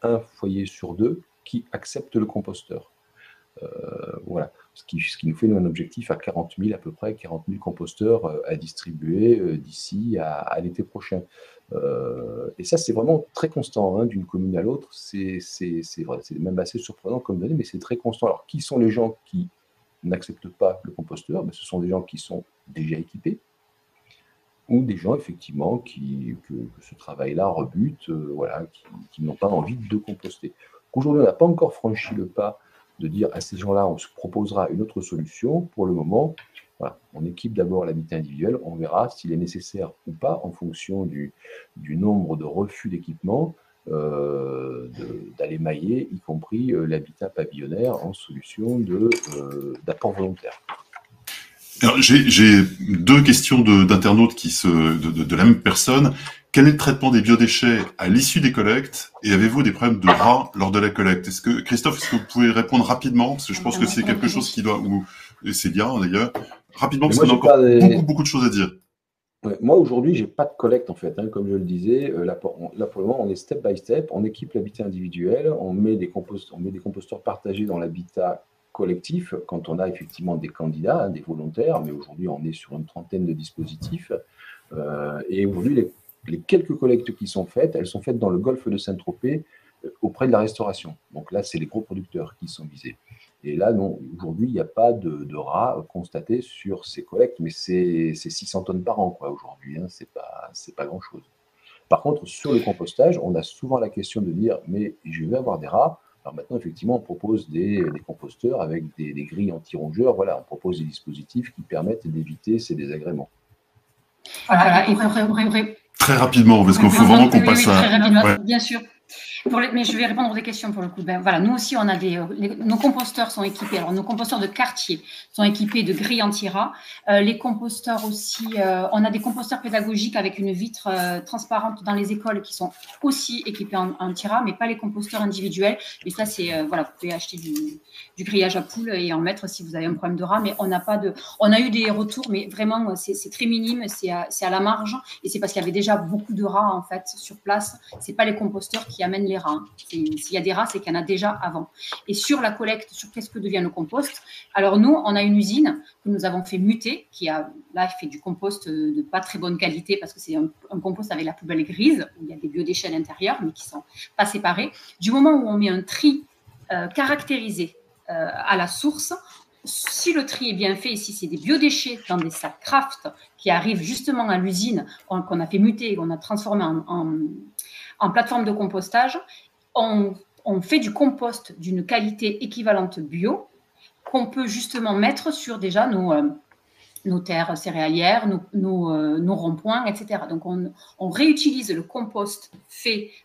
un foyer sur deux qui accepte le composteur. Voilà, ce qui nous fait un objectif à 40 000 à peu près, 40 000 composteurs à distribuer d'ici à l'été prochain. Et ça, c'est vraiment très constant hein, d'une commune à l'autre. C'est même assez surprenant comme données, mais c'est très constant. Alors, qui sont les gens qui n'acceptent pas le composteur? Ce sont des gens qui sont déjà équipés, ou des gens effectivement que ce travail-là rebute, qui n'ont pas envie de composter. Aujourd'hui, on n'a pas encore franchi le pas de dire à ces gens-là, on se proposera une autre solution. Pour le moment, voilà, on équipe d'abord l'habitat individuel, on verra s'il est nécessaire ou pas en fonction du nombre de refus d'équipement, d'aller mailler, y compris l'habitat pavillonnaire en solution d'apport volontaire. Alors, j'ai deux questions d'internautes de la même personne. Quel est le traitement des biodéchets à l'issue des collectes et avez-vous des problèmes de rats lors de la collecte? Christophe, est-ce que vous pouvez répondre rapidement? Parce que je pense que c'est quelque chose qui doit, et c'est bien d'ailleurs, rapidement, parce qu'on a encore beaucoup de choses à dire. Ouais, moi, aujourd'hui, je n'ai pas de collecte, en fait. Hein, comme je le disais, là, pour le moment, on est step by step. On équipe l'habitat individuel, on met des composteurs partagés dans l'habitat collectif quand on a effectivement des candidats, hein, des volontaires. Mais aujourd'hui, on est sur une trentaine de dispositifs. Et aujourd'hui, les quelques collectes qui sont faites, elles sont faites dans le golfe de Saint-Tropez auprès de la restauration. Donc là, c'est les gros producteurs qui sont visés. Et là, non, aujourd'hui, il n'y a pas de rats constatés sur ces collectes, mais c'est 600 tonnes par an, quoi, aujourd'hui. Hein, c'est pas grand-chose. Par contre, sur le compostage, on a souvent la question de dire, mais je vais avoir des rats. Alors maintenant, effectivement, on propose des composteurs avec des grilles anti-rongeurs. Voilà, on propose des dispositifs qui permettent d'éviter ces désagréments. Voilà, et très rapidement, parce qu'il faut vraiment qu'on passe très rapidement, bien sûr. Mais je vais répondre aux questions pour le coup. Ben, voilà, nous aussi, on a nos composteurs sont équipés. Alors, nos composteurs de quartier sont équipés de grilles anti-rats. Les composteurs aussi, on a des composteurs pédagogiques avec une vitre transparente dans les écoles qui sont aussi équipés en anti-rats, mais pas les composteurs individuels. Et ça, c'est voilà, vous pouvez acheter du grillage à poules et en mettre si vous avez un problème de rats. Mais on n'a pas de. On a eu des retours, mais vraiment, c'est très minime, c'est à la marge. Et c'est parce qu'il y avait déjà beaucoup de rats en fait sur place. C'est pas les composteurs qui amènent les rats. S'il y a des rats, c'est qu'il y en a déjà avant. Et sur la collecte, sur qu'est-ce que devient le compost, alors nous, on a une usine que nous avons fait muter, qui a là fait du compost de pas très bonne qualité parce que c'est un compost avec la poubelle grise, où il y a des biodéchets à l'intérieur, mais qui ne sont pas séparés. Du moment où on met un tri caractérisé à la source, si le tri est bien fait et si c'est des biodéchets dans des sacs Kraft qui arrivent justement à l'usine, qu'on a fait muter et qu'on a transformé en plateforme de compostage, on fait du compost d'une qualité équivalente bio qu'on peut justement mettre sur déjà nos terres céréalières, nos ronds-points, etc. Donc, on réutilise le compost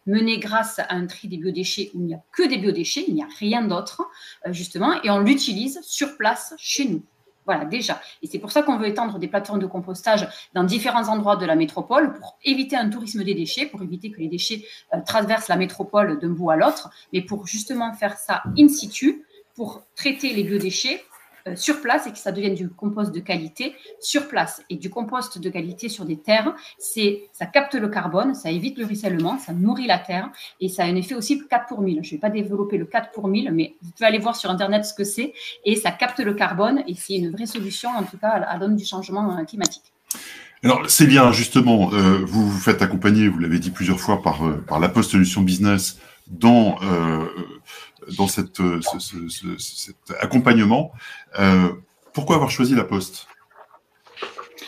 mené grâce à un tri des biodéchets où il n'y a que des biodéchets, il n'y a rien d'autre, justement, et on l'utilise sur place chez nous. Voilà, déjà. Et c'est pour ça qu'on veut étendre des plateformes de compostage dans différents endroits de la métropole pour éviter un tourisme des déchets, pour éviter que les déchets traversent la métropole d'un bout à l'autre, mais pour justement faire ça in situ, pour traiter les biodéchets sur place et que ça devienne du compost de qualité sur place. Et du compost de qualité sur des terres, ça capte le carbone, ça évite le ruissellement, ça nourrit la terre et ça a un effet aussi 4 pour 1000. Je ne vais pas développer le 4 pour 1000, mais vous pouvez aller voir sur Internet ce que c'est et ça capte le carbone et c'est une vraie solution, en tout cas, à la donne du changement climatique. Alors, c'est bien, justement, vous vous faites accompagner, vous l'avez dit plusieurs fois, par La Poste Solutions Business dans cet accompagnement. Pourquoi avoir choisi La Poste ?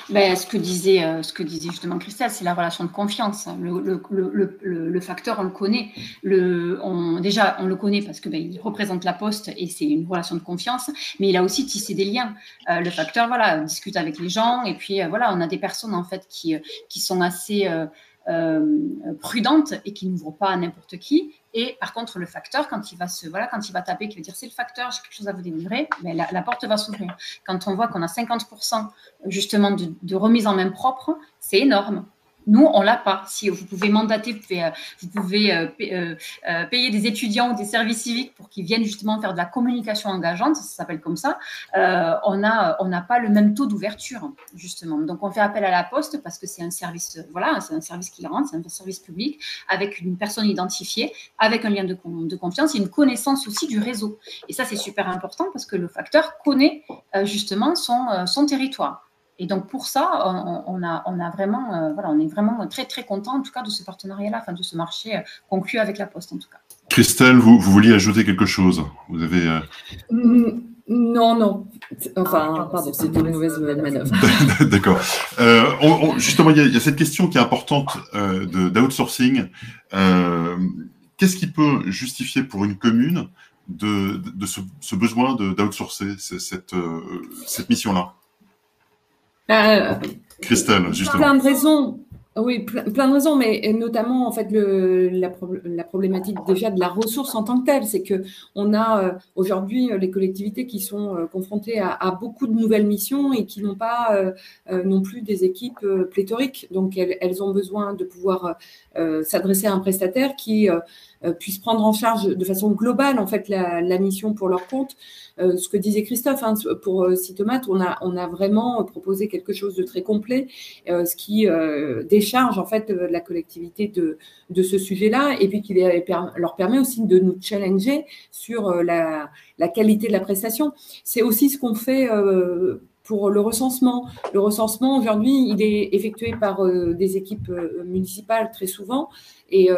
Ce que disait justement Christelle, c'est la relation de confiance. Le facteur, on le connaît. Déjà, on le connaît parce que il représente la Poste et c'est une relation de confiance, mais il a aussi tissé des liens. Le facteur, voilà, discute avec les gens et puis voilà, on a des personnes en fait qui sont assez prudentes et qui n'ouvrent pas à n'importe qui. Et par contre, le facteur, quand il va taper, qui va dire c'est le facteur, j'ai quelque chose à vous délivrer, la porte va s'ouvrir. Quand on voit qu'on a 50% justement de remise en main propre, c'est énorme. Nous, on l'a pas. Si vous pouvez mandater, vous pouvez payer des étudiants ou des services civiques pour qu'ils viennent justement faire de la communication engageante, ça s'appelle comme ça. On n'a pas le même taux d'ouverture justement. Donc, on fait appel à la Poste parce que c'est un service, c'est un service qui rentre, c'est un service public avec une personne identifiée, avec un lien de confiance et une connaissance aussi du réseau. Et ça, c'est super important parce que le facteur connaît justement son territoire. Et donc, pour ça, on est vraiment très, très content, en tout cas, de ce partenariat-là, de ce marché conclu avec la Poste, en tout cas. Christelle, vous vouliez ajouter quelque chose ? Vous avez… Non. Enfin, pardon, c'était une mauvaise manœuvre. D'accord. Justement, il y a cette question qui est importante d'outsourcing. Qu'est-ce qui peut justifier pour une commune de ce besoin d'outsourcer cette mission-là ? Christelle, justement. Plein de raisons. Oui, plein de raisons, mais notamment en fait la problématique déjà de la ressource en tant que telle, c'est que on a aujourd'hui les collectivités qui sont confrontées à beaucoup de nouvelles missions et qui n'ont pas non plus des équipes pléthoriques. Donc elles ont besoin de pouvoir s'adresser à un prestataire qui puisse prendre en charge de façon globale en fait la mission pour leur compte. Ce que disait Christophe, pour Cytomate, on a vraiment proposé quelque chose de très complet, ce qui décharge en fait la collectivité de ce sujet-là, et puis qui leur permet aussi de nous challenger sur la qualité de la prestation. C'est aussi ce qu'on fait pour le recensement. Le recensement, aujourd'hui, il est effectué par des équipes municipales très souvent, et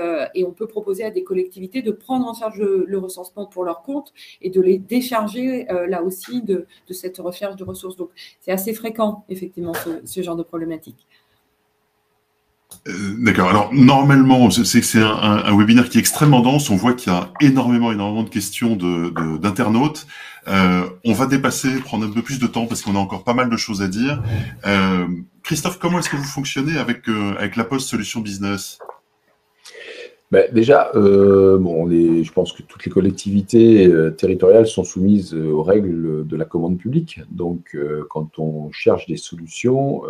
on peut proposer à des collectivités de prendre en charge le recensement pour leur compte et de les décharger là aussi de cette recherche de ressources. Donc, c'est assez fréquent, effectivement, ce genre de problématique. D'accord. Alors, normalement, c'est un webinaire qui est extrêmement dense. On voit qu'il y a énormément de questions d'internautes. On va prendre un peu plus de temps parce qu'on a encore pas mal de choses à dire. Christophe, comment est-ce que vous fonctionnez avec La Poste Solutions Business ? Déjà, je pense que toutes les collectivités territoriales sont soumises aux règles de la commande publique. Donc, quand on cherche des solutions,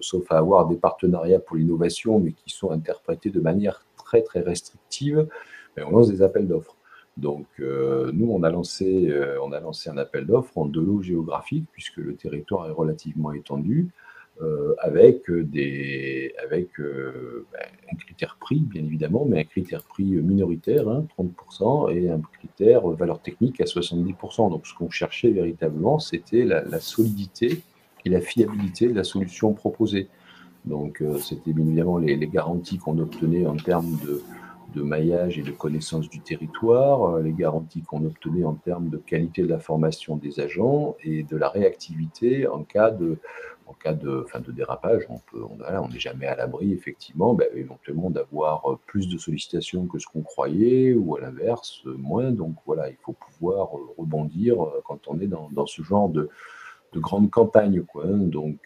sauf à avoir des partenariats pour l'innovation, mais qui sont interprétés de manière très, très restrictive, on lance des appels d'offres. Donc, nous, on a lancé un appel d'offres en 2 lots géographiques, puisque le territoire est relativement étendu. Avec un critère prix, bien évidemment, mais un critère prix minoritaire, 30%, et un critère valeur technique à 70%. Donc, ce qu'on cherchait véritablement, c'était la solidité et la fiabilité de la solution proposée. Donc, c'était bien évidemment les garanties qu'on obtenait en termes de maillage et de connaissance du territoire, les garanties qu'on obtenait en termes de qualité de la formation des agents et de la réactivité en cas de dérapage. On n'est jamais à l'abri, effectivement, éventuellement d'avoir plus de sollicitations que ce qu'on croyait, ou à l'inverse, moins. Donc voilà, il faut pouvoir rebondir quand on est dans ce genre de grande campagne, quoi. Donc,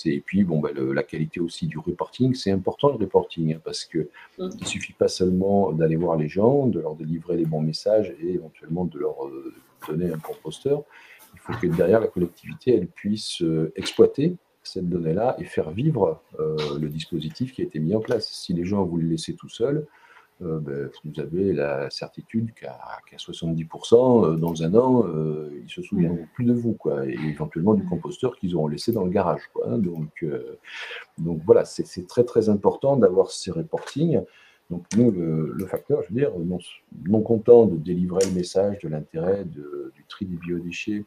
et puis, la qualité aussi du reporting, c'est important le reporting, parce que il suffit pas seulement d'aller voir les gens, de leur délivrer les bons messages et éventuellement de leur donner un composteur. Il faut que derrière la collectivité, elle puisse exploiter cette donnée-là et faire vivre le dispositif qui a été mis en place. Si les gens vous le laissez tout seul, vous avez la certitude qu'à 70%, dans un an, ils ne se souviendront plus de vous, quoi, et éventuellement du composteur qu'ils auront laissé dans le garage, quoi. Donc voilà, c'est très très important d'avoir ces reportings. Donc nous, le facteur, je veux dire, non content de délivrer le message de l'intérêt du tri des biodéchets,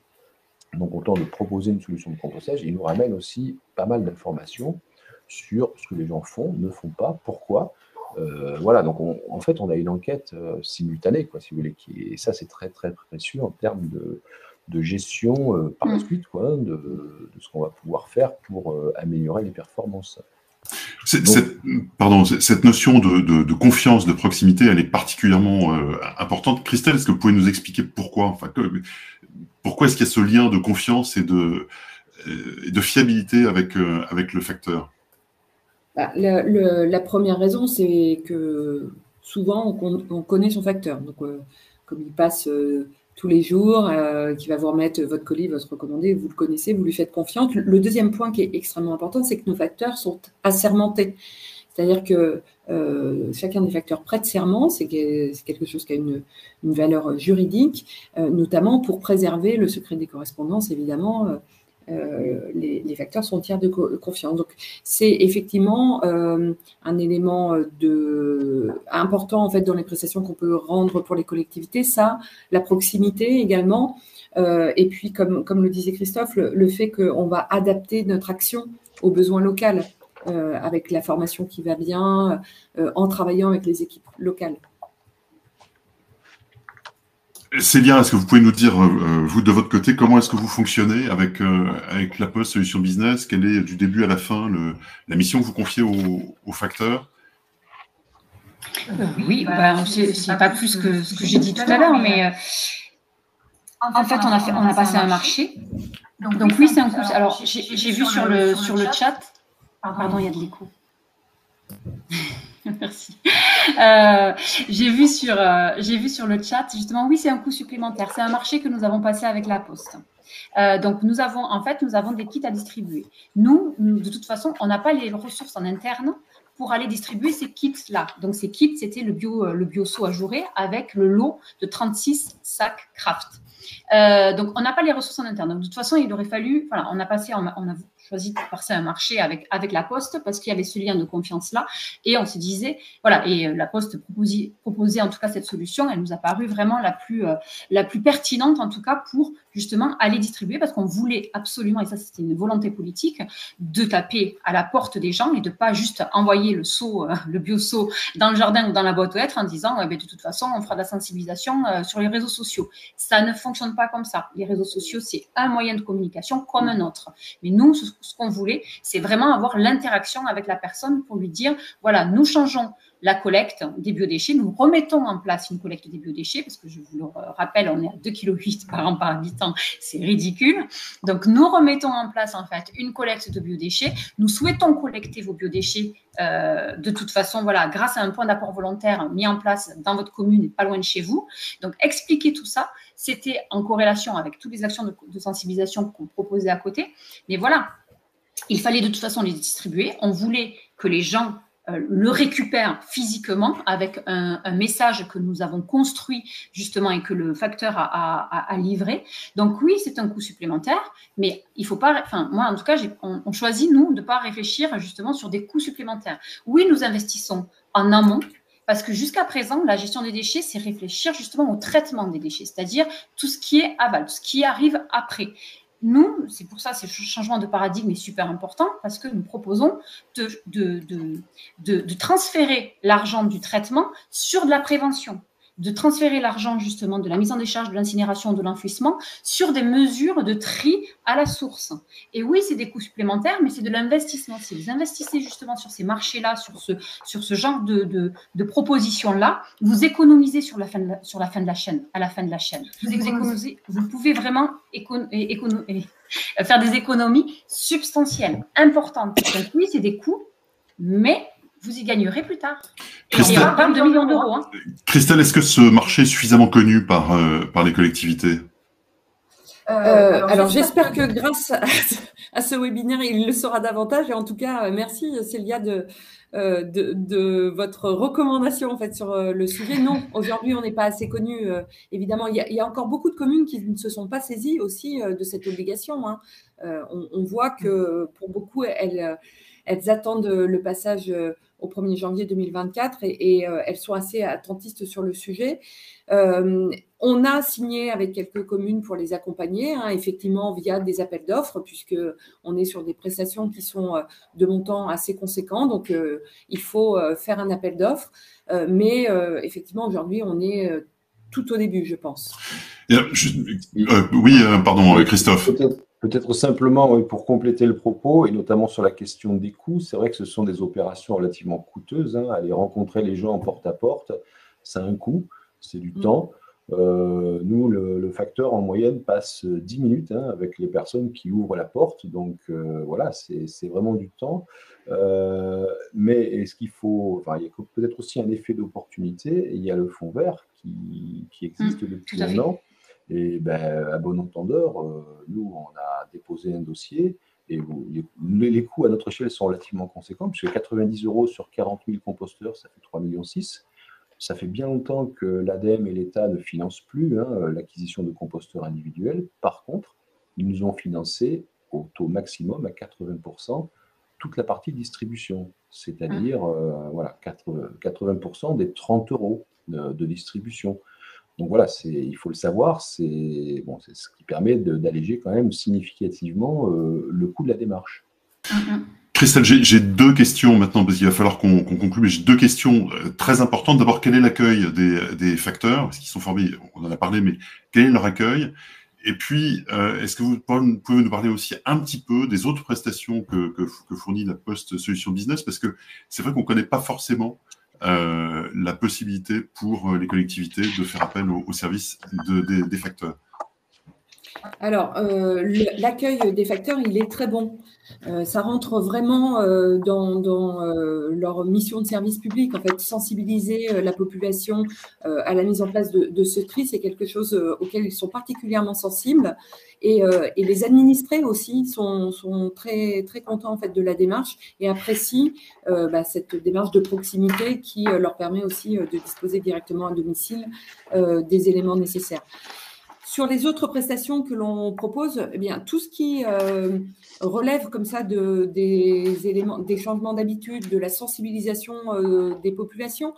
non content de proposer une solution de compostage, il nous ramène aussi pas mal d'informations sur ce que les gens font, ne font pas, pourquoi. Voilà, donc en fait, on a une enquête simultanée, quoi, si vous voulez, et ça, c'est très, très précieux en termes de gestion par la suite, quoi, de ce qu'on va pouvoir faire pour améliorer les performances. Cette notion de confiance, de proximité, elle est particulièrement importante. Christelle, est-ce que vous pouvez nous expliquer pourquoi pourquoi est-ce qu'il y a ce lien de confiance et de fiabilité avec le facteur? La première raison, c'est que souvent, on connaît son facteur. Donc, comme il passe tous les jours, qui va vous remettre votre colis, votre recommandé, vous le connaissez, vous lui faites confiance. Le deuxième point qui est extrêmement important, c'est que nos facteurs sont assermentés. C'est-à-dire que chacun des facteurs prête serment, c'est quelque chose qui a une valeur juridique, notamment pour préserver le secret des correspondances, évidemment. Les facteurs sont tiers de confiance. Donc, c'est effectivement un élément important en fait dans les prestations qu'on peut rendre pour les collectivités. Ça, la proximité également, et puis comme le disait Christophe, le fait qu'on va adapter notre action aux besoins locaux avec la formation qui va bien, en travaillant avec les équipes locales. Célia, est-ce que vous pouvez nous dire, vous de votre côté, comment est-ce que vous fonctionnez avec La Poste Solutions Business? Quelle est du début à la fin la mission que vous confiez aux facteurs? Oui, c'est pas plus que ce que j'ai dit tout à l'heure, mais en fait, on a passé un marché. Donc oui, c'est un coup. Alors, j'ai vu sur le chat. Pardon, il y a de l'écho. Merci. J'ai vu sur le chat, justement, oui, c'est un coût supplémentaire. C'est un marché que nous avons passé avec La Poste. Donc, nous avons des kits à distribuer. Nous, de toute façon, on n'a pas les ressources en interne pour aller distribuer ces kits-là. Donc, ces kits, c'était le bio-seau ajouré avec le lot de 36 sacs Kraft. Donc, on n'a pas les ressources en interne. Donc, de toute façon, il aurait fallu, voilà, on a choisi de passer un marché avec La Poste parce qu'il y avait ce lien de confiance-là. Et on se disait, voilà, et La Poste proposait en tout cas cette solution. Elle nous a paru vraiment la plus pertinente, en tout cas, pour justement aller distribuer parce qu'on voulait absolument, et ça c'était une volonté politique, de taper à la porte des gens et de pas juste envoyer le bio-seau dans le jardin ou dans la boîte aux lettres en disant, de toute façon, on fera de la sensibilisation sur les réseaux sociaux. Ça ne fonctionne pas comme ça. Les réseaux sociaux, c'est un moyen de communication comme un autre. Mais nous, ce qu'on voulait, c'est vraiment avoir l'interaction avec la personne pour lui dire, voilà, nous changeons la collecte des biodéchets. Nous remettons en place une collecte des biodéchets parce que je vous le rappelle, on est à 2,8 kg par an par habitant, c'est ridicule. Donc, nous remettons en place en fait une collecte de biodéchets. Nous souhaitons collecter vos biodéchets de toute façon, voilà, grâce à un point d'apport volontaire mis en place dans votre commune et pas loin de chez vous. Donc, expliquer tout ça, c'était en corrélation avec toutes les actions de sensibilisation qu'on proposait à côté. Mais voilà, il fallait de toute façon les distribuer. On voulait que les gens le récupèrent physiquement avec un message que nous avons construit justement et que le facteur a livré. Donc oui, c'est un coût supplémentaire, mais il faut pas, enfin moi en tout cas, on choisit nous de ne pas réfléchir justement sur des coûts supplémentaires. Oui, nous investissons en amont, parce que jusqu'à présent, la gestion des déchets, c'est réfléchir justement au traitement des déchets, c'est-à-dire tout ce qui est aval, tout ce qui arrive après. Nous, c'est pour ça, ce changement de paradigme est super important parce que nous proposons de transférer l'argent du traitement sur de la prévention, de transférer l'argent justement de la mise en décharge, de l'incinération, de l'enfouissement sur des mesures de tri à la source. Et oui, c'est des coûts supplémentaires, mais c'est de l'investissement. Si vous investissez justement sur ces marchés-là, sur ce genre de propositions-là, vous économisez sur la fin de la chaîne, à la fin de la chaîne. Vous pouvez vraiment faire des économies substantielles, importantes. Donc oui, c'est des coûts, mais vous y gagnerez plus tard. Christelle, on parle de millions d'euros. Hein. Christelle, est-ce que ce marché est suffisamment connu par les collectivités ? Alors, j'espère que grâce à ce webinaire, il le sera davantage. Et en tout cas, merci Célia de votre recommandation en fait sur le sujet. Non, aujourd'hui, on n'est pas assez connu. Évidemment, il y a encore beaucoup de communes qui ne se sont pas saisies aussi de cette obligation. Hein. On voit que pour beaucoup, elles attendent le passage au 1er janvier 2024 et elles sont assez attentistes sur le sujet. On a signé avec quelques communes pour les accompagner, hein, effectivement via des appels d'offres, puisqu'on est sur des prestations qui sont de montant assez conséquent. Donc, il faut faire un appel d'offres. Mais effectivement, aujourd'hui, on est tout au début, je pense. Oui, pardon, Christophe. Peut-être simplement pour compléter le propos, et notamment sur la question des coûts, c'est vrai que ce sont des opérations relativement coûteuses. Hein, aller rencontrer les gens en porte-à-porte, ça a un coût, c'est du temps. Nous, le facteur en moyenne passe 10 minutes avec les personnes qui ouvrent la porte. Donc voilà, c'est vraiment du temps. Mais est-ce qu'il faut, enfin, il y a peut-être aussi un effet d'opportunité. Il y a le fonds vert qui existe depuis un an. Et à bon entendeur, nous, on a déposé un dossier et les coûts à notre échelle sont relativement conséquents, puisque 90 € sur 40 000 composteurs, ça fait 3,6 millions. Ça fait bien longtemps que l'ADEME et l'État ne financent plus l'acquisition de composteurs individuels. Par contre, ils nous ont financé au taux maximum à 80% toute la partie distribution, c'est-à-dire 80% des 30 € de distribution. Donc voilà, il faut le savoir, c'est ce qui permet d'alléger quand même significativement le coût de la démarche. Christelle, j'ai deux questions maintenant, parce qu'il va falloir qu'on conclue, mais j'ai deux questions très importantes. D'abord, quel est l'accueil des facteurs? Parce qu'ils sont formés, on en a parlé, mais quel est leur accueil? Et puis, est-ce que vous pouvez nous parler aussi un petit peu des autres prestations que fournit la Poste Solutions Business? Parce que c'est vrai qu'on ne connaît pas forcément la possibilité pour les collectivités de faire appel aux services des facteurs. Alors, l'accueil des facteurs, il est très bon. Ça rentre vraiment dans leur mission de service public. En fait, sensibiliser la population à la mise en place de ce tri, c'est quelque chose auquel ils sont particulièrement sensibles. Et les administrés aussi sont très, très contents en fait, de la démarche et apprécient cette démarche de proximité qui leur permet aussi de disposer directement à domicile des éléments nécessaires. Sur les autres prestations que l'on propose, eh bien, tout ce qui relève comme ça des éléments, des changements d'habitude, de la sensibilisation des populations,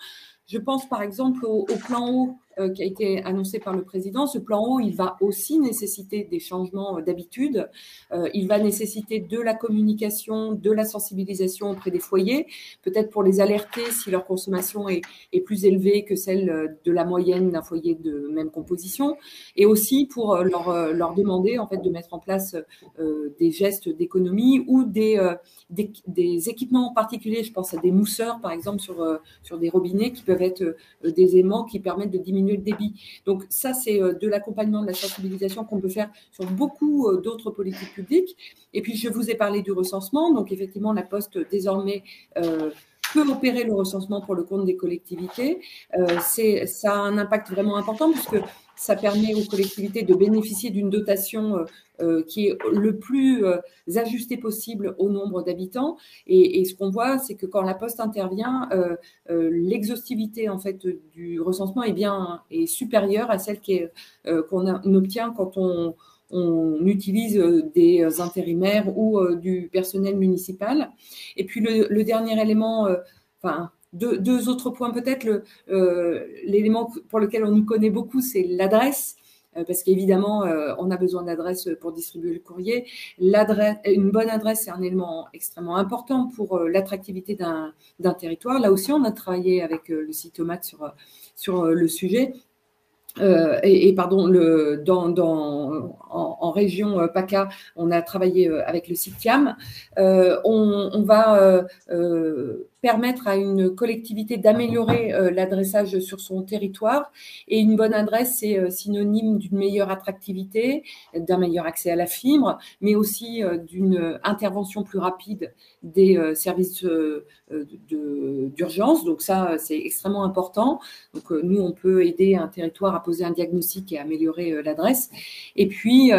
je pense par exemple au plan eau qui a été annoncé par le président. Ce plan eau, il va aussi nécessiter des changements d'habitude. Il va nécessiter de la communication, de la sensibilisation auprès des foyers, peut-être pour les alerter si leur consommation est plus élevée que celle de la moyenne d'un foyer de même composition, et aussi pour leur demander en fait de mettre en place des gestes d'économie ou des équipements particuliers. Je pense à des mousseurs, par exemple, sur des robinets qui peuvent être des aimants qui permettent de diminuer le débit. Donc ça, c'est de l'accompagnement, de la sensibilisation qu'on peut faire sur beaucoup d'autres politiques publiques. Et puis, je vous ai parlé du recensement. Donc, effectivement, la Poste, désormais, peut opérer le recensement pour le compte des collectivités. Ça a un impact vraiment important puisque ça permet aux collectivités de bénéficier d'une dotation qui est le plus ajustée possible au nombre d'habitants. Et ce qu'on voit, c'est que quand la Poste intervient, l'exhaustivité en fait du recensement est supérieure à celle qu'on obtient quand on utilise des intérimaires ou du personnel municipal. Et puis le dernier élément, deux autres points peut-être. L'élément pour lequel on nous connaît beaucoup, c'est l'adresse. Parce qu'évidemment, on a besoin d'adresse pour distribuer le courrier. Une bonne adresse, c'est un élément extrêmement important pour l'attractivité d'un territoire. Là aussi, on a travaillé avec le Citomat sur le sujet. En région PACA, on a travaillé avec le CITIAM. On va permettre à une collectivité d'améliorer l'adressage sur son territoire. Et une bonne adresse, c'est synonyme d'une meilleure attractivité, d'un meilleur accès à la fibre, mais aussi d'une intervention plus rapide des services d'urgence. Donc ça, c'est extrêmement important. Donc nous, on peut aider un territoire à poser un diagnostic et à améliorer l'adresse. Et puis,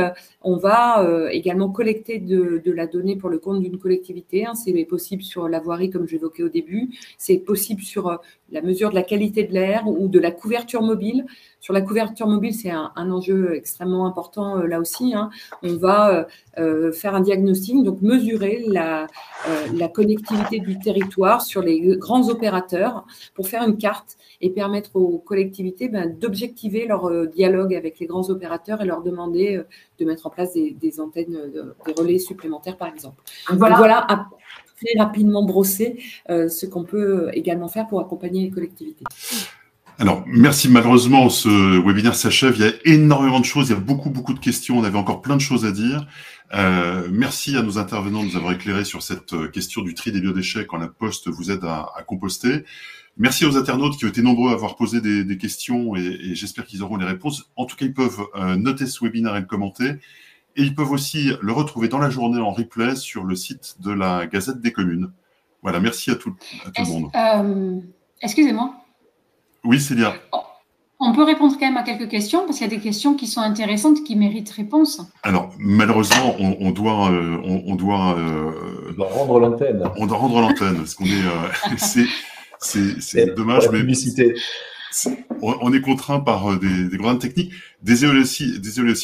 on va également collecter de la donnée pour le compte d'une collectivité. C'est possible sur la voirie, comme j'évoquais au début. C'est possible sur la mesure de la qualité de l'air ou de la couverture mobile. Sur la couverture mobile, c'est un enjeu extrêmement important là aussi. On va faire un diagnostic, donc mesurer la connectivité du territoire sur les grands opérateurs pour faire une carte et permettre aux collectivités d'objectiver leur dialogue avec les grands opérateurs et leur demander de mettre en place des antennes, des relais supplémentaires, par exemple. Donc voilà très rapidement brosser ce qu'on peut également faire pour accompagner les collectivités. Alors, merci. Malheureusement, ce webinaire s'achève. Il y a énormément de choses. Il y a beaucoup de questions. On avait encore plein de choses à dire. Merci à nos intervenants de nous avoir éclairés sur cette question du tri des biodéchets quand la Poste vous aide à composter. Merci aux internautes qui ont été nombreux à avoir posé des questions et j'espère qu'ils auront les réponses. En tout cas, ils peuvent noter ce webinaire et le commenter. Et ils peuvent aussi le retrouver dans la journée en replay sur le site de la Gazette des communes. Voilà, merci à tout le monde. Excusez-moi. Oui, Célia. On peut répondre quand même à quelques questions parce qu'il y a des questions qui sont intéressantes, qui méritent réponse. Alors, malheureusement, on doit rendre l'antenne. On doit rendre l'antenne parce qu'on est, c'est dommage, mais publicité. On est contraint par des contraintes techniques. Désolé aussi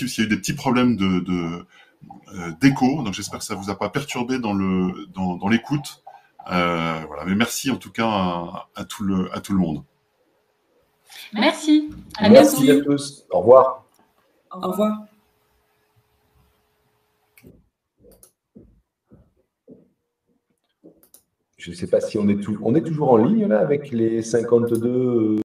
s'il y a eu des petits problèmes d'écho. Donc, j'espère que ça vous a pas perturbé dans l'écoute. Voilà. Mais merci en tout cas à tout le monde. Merci. Merci à tous. Au revoir. Au revoir. Je ne sais pas si on est toujours en ligne là avec les 52.